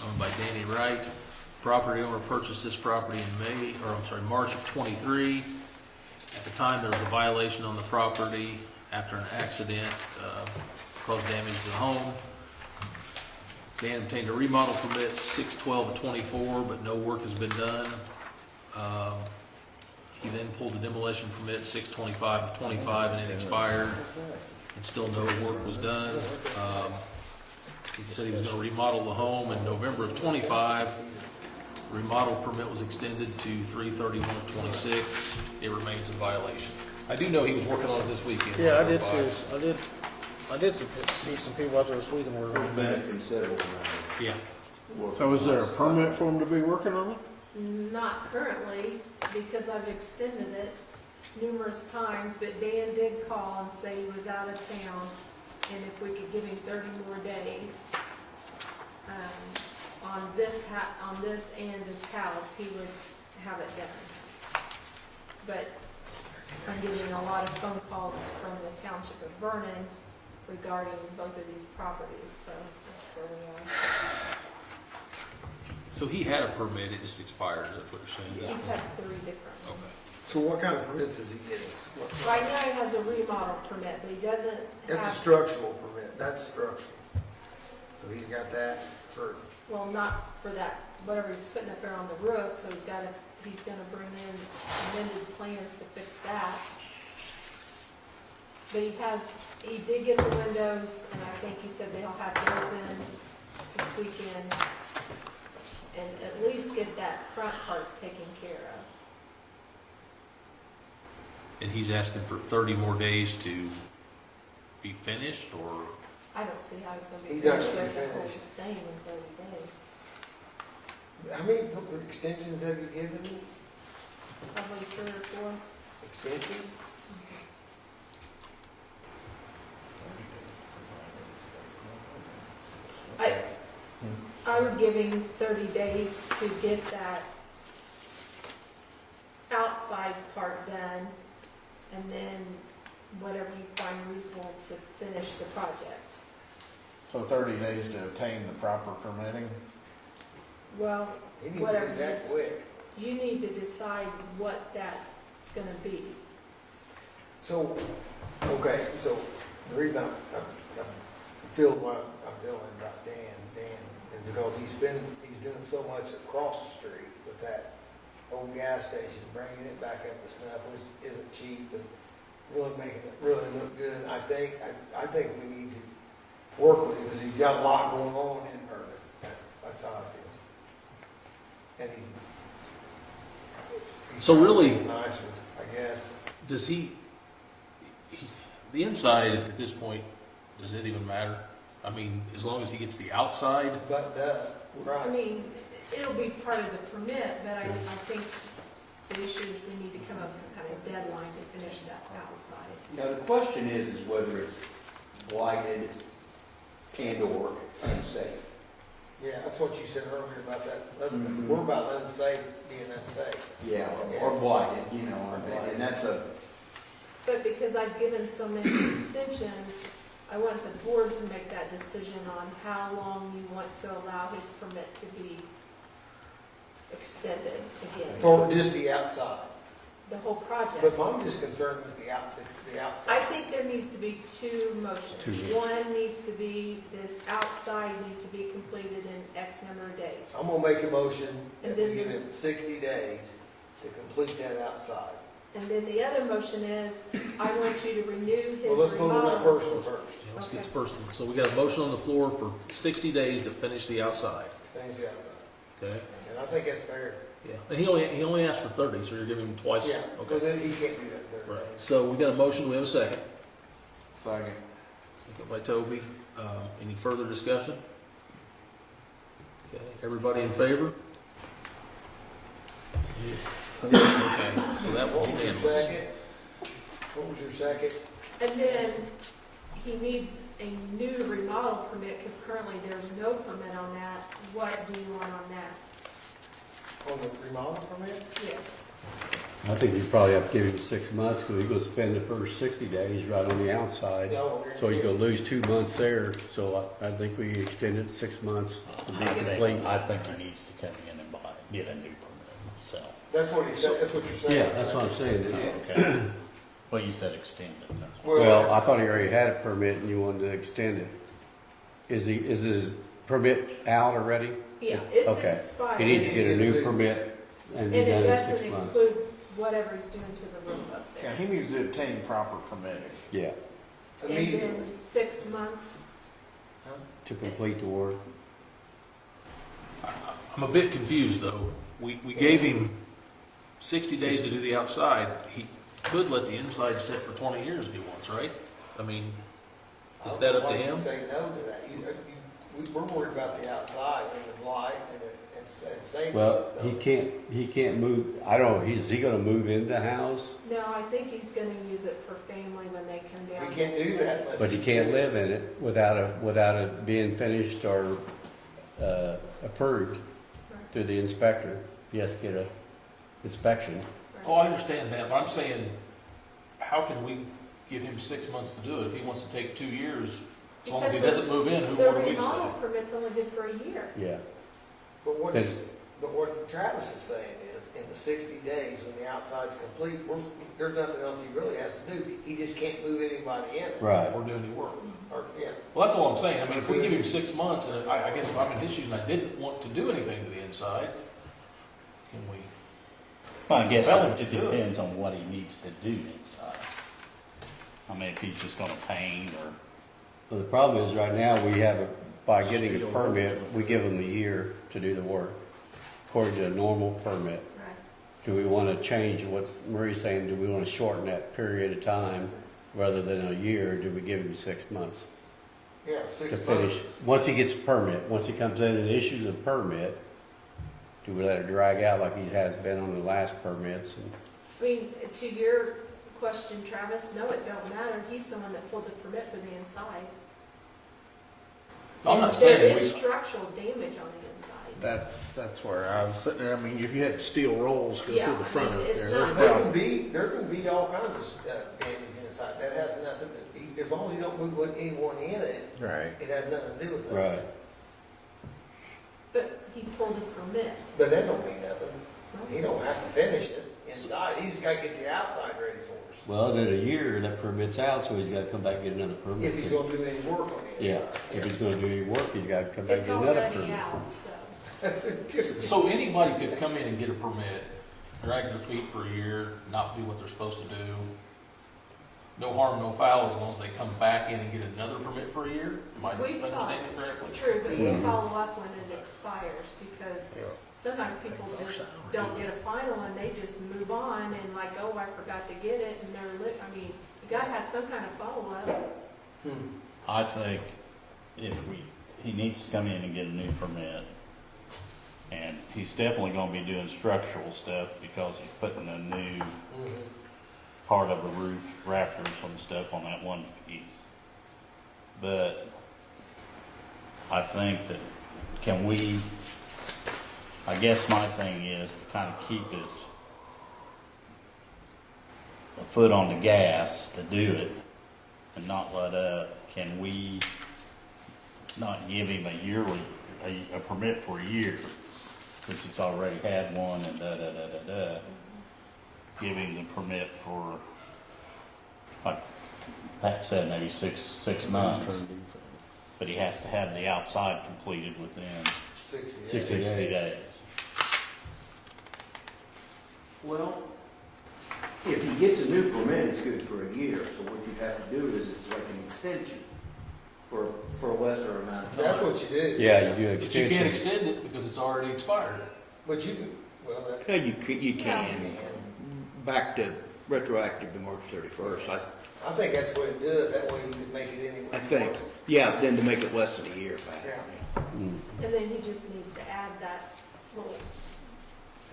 owned by Danny Wright. Property owner purchased this property in March of '23. At the time, there was a violation on the property after an accident caused damage to the home. Dan obtained a remodel permit 6/12/24, but no work has been done. He then pulled the demolition permit 6/25/25 and it expired, and still no work was done. He said he was gonna remodel the home in November of '25. Remodel permit was extended to 3/31/26. It remains in violation. I do know he was working on it this weekend. Yeah, I did see some people out there this weekend where it was There's been a bad. considerable amount of Yeah. work. So is there a permit for them to be working on it? Not currently, because I've extended it numerous times, but Dan did call and say he was out of town, and if we could give him 30 more days, on this and his house, he would have it done. But I'm getting a lot of phone calls from the township of Vernon regarding both of these properties, so that's where we are. So he had a permit, it just expired, that's what you're saying? He's had 3 different ones. So what kind of permits is he getting? Right now, he has a remodel permit, but he doesn't That's a have, structural permit, that's structural. So he's got that for, well, not for that, whatever he's putting up there on the roof, so he's gonna bring in amended plans to fix that. But he did get the windows, and I think he said they'll have those in this weekend, and at least get that front part taken care of. And he's asking for 30 more days to be finished, or? I don't see how he's gonna be He's finished actually with the whole finished. thing in 30 days. how many extensions have you given him? Probably 3 or 4. Extensions? I would give him 30 days to get that outside part done, and then whatever you find reasonable to finish the project. So 30 days to obtain the proper permitting? Well, He needs to whatever, get that quick. you need to decide what that's gonna be. So, okay, so the reason I feel what I'm feeling about Dan is because he's doing so much across the street with that old gas station, bringing it back up to snuff, which isn't cheap, and really making it really look good. I think we need to work with him because he's got a lot going on in Vernon. That's how I feel. And he's So really- nicer, I guess. Does the inside at this point, does it even matter? I mean, as long as he gets the outside, Buttoned up, I right. mean, it'll be part of the permit, but I think the issue is we need to come up with some kind of deadline to finish that outside. Now, the question is whether it's blighted and/or unsafe. Yeah, that's what you said earlier about that. Mhm. We're about unsafe being unsafe. Yeah, or blighted, you know, and that's a, But because I've given so many extensions, I want the board to make that decision on how long you want to allow his permit to be extended again, For just the outside. the whole project. But I'm just concerned with the I outside. think there needs to be 2 motions. Two. One needs to be, this outside needs to be completed in X number of days. I'm gonna make a motion that And we then give him 60 days to complete that outside. And then the other motion is, I want you to renew his Well, let's go to that remodel. first one first. let's get the first one. So we got a motion on the floor for 60 days to finish the outside, Finish the outside. okay? And I think that's fair. Yeah, and he only asked for 30, so you're giving him twice? Yeah, because Okay. then he can't do that in 30 Right, days. so we got a motion, we have a second. Second. Second by Toby. Any further discussion? Okay, everybody in favor? Okay, so that was What was your unanimous. second? What was your second? And then he needs a new remodel permit, because currently there's no permit on that. What do you want on that? On the remodel permit? Yes. I think you probably have to give him 6 months, because he's gonna spend the first 60 days right on the outside. Yeah, we're So he's gonna lose 2 months there, so I think we extend it 6 months to be complete. I think he needs to come in and get a new permit himself. That's what he said, that's what you're saying. Yeah, that's what I'm saying. Okay. Well, you said extend it, that's Well, I thought he already had a permit and you wanted to extend it. Is his permit out already? Yeah, it's Okay. expired. He needs to get a new permit and And be it done in 6 doesn't months. include whatever he's doing to the roof up Yeah, there. he needs to obtain proper permitting. Yeah, And Immediately. in 6 months, to complete the work. I'm a bit confused, though. We gave him 60 days to do the outside. He could let the inside sit for 20 years if he wants, right? I mean, is that up to Why him? you say no to that? We're worried about the outside and the light and safety. Well, he can't move, I don't know, is he gonna move in the house? no, I think he's gonna use it for family when they come down. We can't do that unless. But he can't live in it without it being finished or, approved through the inspector. He has to get a inspection. Oh, I understand that, but I'm saying, how can we give him 6 months to do it if he wants to take 2 years? As long as he Because doesn't move in, The what do we remodel say? permit's only good for a year. Yeah. But what Does- what Travis is saying is, in the 60 days, when the outside's complete, there's nothing else he really has to do. He just can't move anybody in it. Right. Or do any work? Or, yeah. Well, that's all I'm saying. I mean, if we give him 6 months, and I guess if I'm in his shoes and I didn't want to do anything to the inside, can we? Well, I guess Tell him it to do it. depends on what he needs to do inside. I mean, if he's just gonna paint or, Well, the problem is, right now, we have, by getting a permit, we give them a year to do the work, according to a normal permit. Right. Do we want to change what's Marie's saying, do we want to shorten that period of time rather than a year, or do we give him 6 months Yeah, 6 to finish? months. Once he gets a permit, once he comes in and issues a permit, do we let it drag out like he has been on the last permits? And I mean, to your question, Travis, no, it don't matter. He's the one that pulled the permit for the inside. I'm And not saying there is we, structural damage on the inside. That's where I was sitting there. I mean, if you had steel rolls go Yeah, through the front I mean, of it's it there, not- there's There probably. can be all kinds of damage inside. That has nothing to, as long as you don't move anyone in it, Right. it has nothing to do with that. Right. But he pulled a permit. But that don't mean nothing. He don't have to finish it inside. He's got to get the outside ready for us. Well, in a year, that permit's out, so he's got to come back and get another permit. If he's going to do any work on the Yeah, inside. if he's going to do any work, he's got to come back and It's get another already permit. out, so. so anybody could come in and get a permit, drag their feet for a year, not do what they're supposed to do. No harm, no foul, as long as they come back in and get another permit for a year? Am I We understanding correctly? True, but you Mhm. follow up when it expires, because sometimes people just don't get a final and they just move on and like, oh, I forgot to get it, and they're, I mean, you gotta have some kind of follow-up. I think he needs to come in and get a new permit. And he's definitely gonna be doing structural stuff because he's putting a new part of the roof rafters and stuff on that one piece. But I think that, I guess my thing is to kind of keep his a foot on the gas to do it and not let up. Can we not give him a permit for a year, since he's already had one and da-da-da-da-da? Give him the permit for, like Pat said, maybe six months. But he has to have the outside completed within 60 days. 60 60 days. days. Well, if he gets a new permit, it's good for a year, so what you have to do is it's like an extension for a lesser amount of time. That's what you do. Yeah, you do But you can't extension. extend it because it's already expired. But you can, well, that. Yeah, you can, Yeah. back to retroactive to March 31st, I think that's the way to do it. That way you can make it any way. I think. Yeah, then to make it less than a year back. Yeah. Mm. And then he just needs to add that little,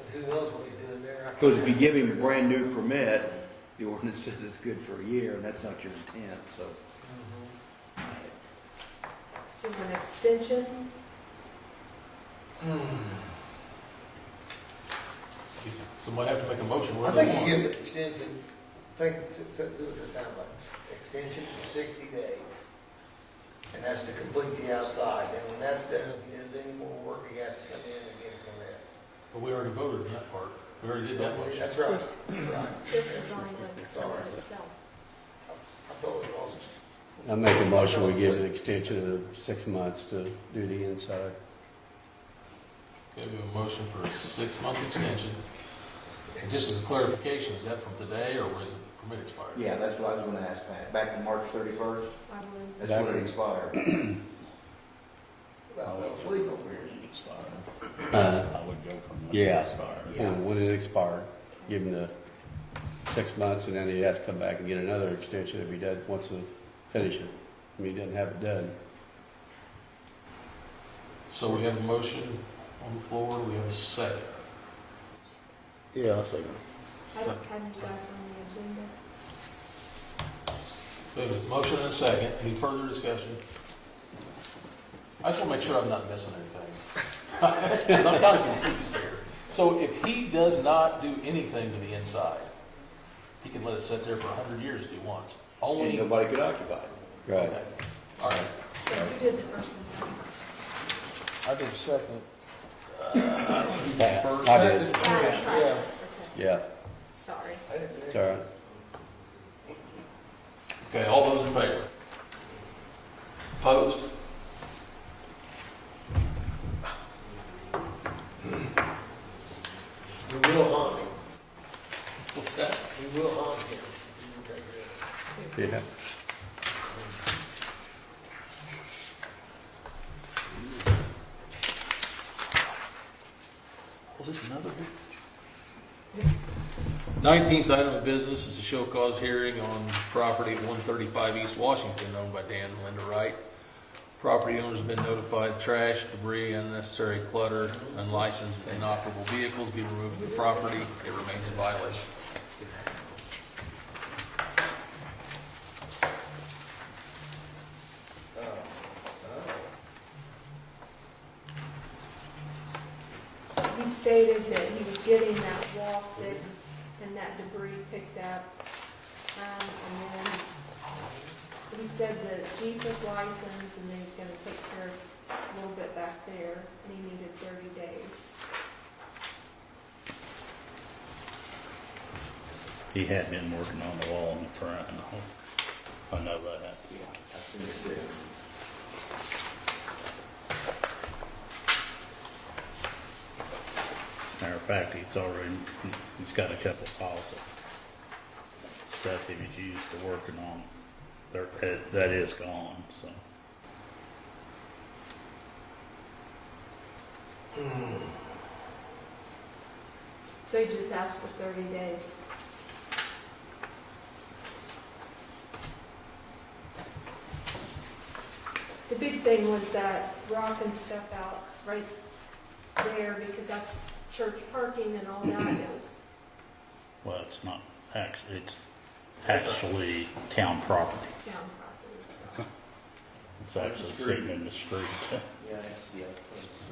And who knows what he's doing there. I can't- Because if you give him a brand new permit, the ordinance says it's good for a year, and that's not your intent, so. so an extension, Somebody have to make a motion. I What do they think you want? give the extension, it sounds like extension for 60 days. And that's to complete the outside. And when that's done, if he does any more work, he has to come in and get a permit. But we already voted on that part. We already did that motion. That's right. That's right. this is only the permit itself. I thought it was. I make a motion, we give an extension of 6 months to do the inside. Okay, we have a motion for a 6-month extension. And just as a clarification, is that from today or is it permit expired? Yeah, that's what I was gonna ask Pat. Back to March 31st, I would. that's when it expired. About fell asleep over here. I would go from when it Yeah. expired. Yeah. When it expired, give him the 6 months, and then he has to come back and get another extension if he does, wants to finish it. I mean, he doesn't have it done. So we have a motion on the floor, we have a second. Yeah, I'll second. I don't have you guys on the agenda. So we have a motion and a second. Any further discussion? I just want to make sure I'm not missing anything. I'm kind of confused here. So if he does not do anything to the inside, he can let it sit there for 100 years if he wants. And Only, nobody could occupy it. Right. okay. All right. So who did the first one? I did second. Pat, First, I did. That's right. Yeah. Okay, Yeah, sorry. I didn't it's all right. okay, all those in favor? Opposed? We will haunt him. What's that? We will haunt him. Yeah. Was this another? 19th item of business is a show cause hearing on property at 135 East Washington owned by Dan and Linda Wright. Property owners have been notified trash, debris, unnecessary clutter, unlicensed, and inoperable vehicles be removed from the property. It remains in violation. He stated that he was getting that wall fixed and that debris picked up. And then he said the Jeep was licensed and then he's gonna take care of a little bit back there and he needed 30 days. He had been working on the wall in the front. I know that. Yeah, that's understood. Matter of fact, he's got a couple piles of stuff he was used to working on. That is gone, so. So he just asked for 30 days. The big thing was that rock and stuff out right there because that's church parking and all that. It was, Well, it's not actually, it's actually town property. town property, so. It's actually sitting in the street. Yeah, that's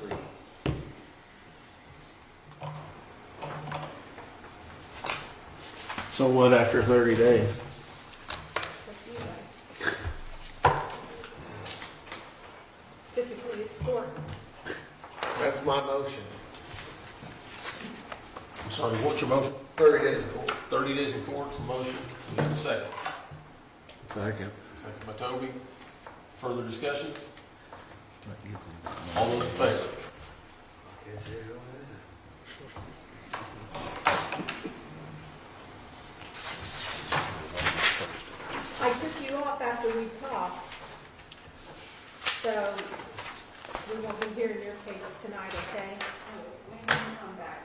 3. So what after 30 days? It's up to you guys. Typically, it's court. That's my motion. I'm sorry, what's your motion? 30 days of court. 30 days in court, it's a motion. We have a second. Second. Second by Toby. Further discussion? All those in favor? Guess you go I took you off after we talked, so we won't be hearing your case tonight, okay? When can you come back?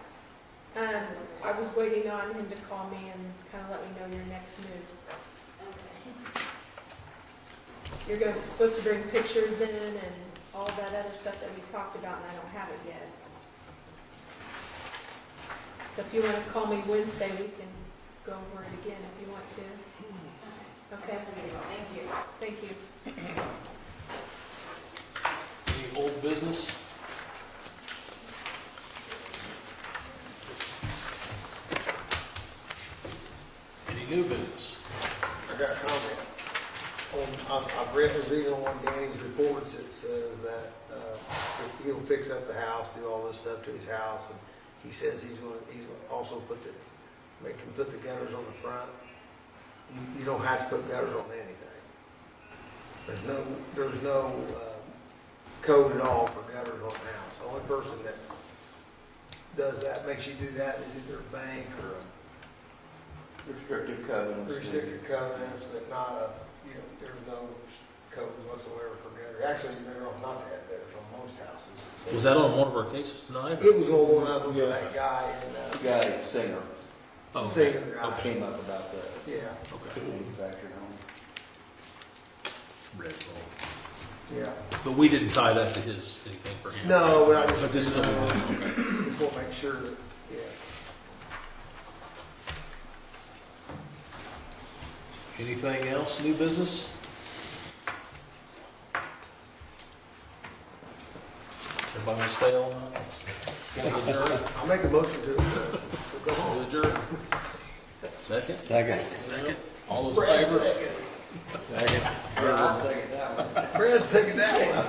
I was waiting on him to call me and kind of let me know your next move. You're supposed to bring pictures in and all that other stuff that we talked about, and I don't have it yet. So if you want to call me Wednesday, we can go over it again if you want to. Okay? Thank you. Any old business? Any new business? I got a comment. I've read on Danny's reports, it says that he'll fix up the house, do all this stuff to his house, and he says he's gonna also make him put the gutters on the front. You don't have to put gutters on anything. There's no code at all for gutters on the house. The only person that does that, makes you do that, is either a bank or a Restrictive covenants. restricted covenants, but not a, you know, there's no code whatsoever for gutter. Actually, you're better off not to have gutters on most houses. Was that on one of our cases tonight? It was on one of them, for that guy in, Guy, singer, Oh, okay. Singer guy. came up about the Yeah, Okay. manufactured home. Red ball. yeah. But we didn't tie that to his, anything for him. No, but I just. But this is, okay. Just want to make sure that, yeah. Anything else, new business? Everybody want to stay on? Want to adjourn? I'll make a motion to go home. We'll adjourn. Second? Second. Second. All those in Brad favor? second. Second. Brad second that one.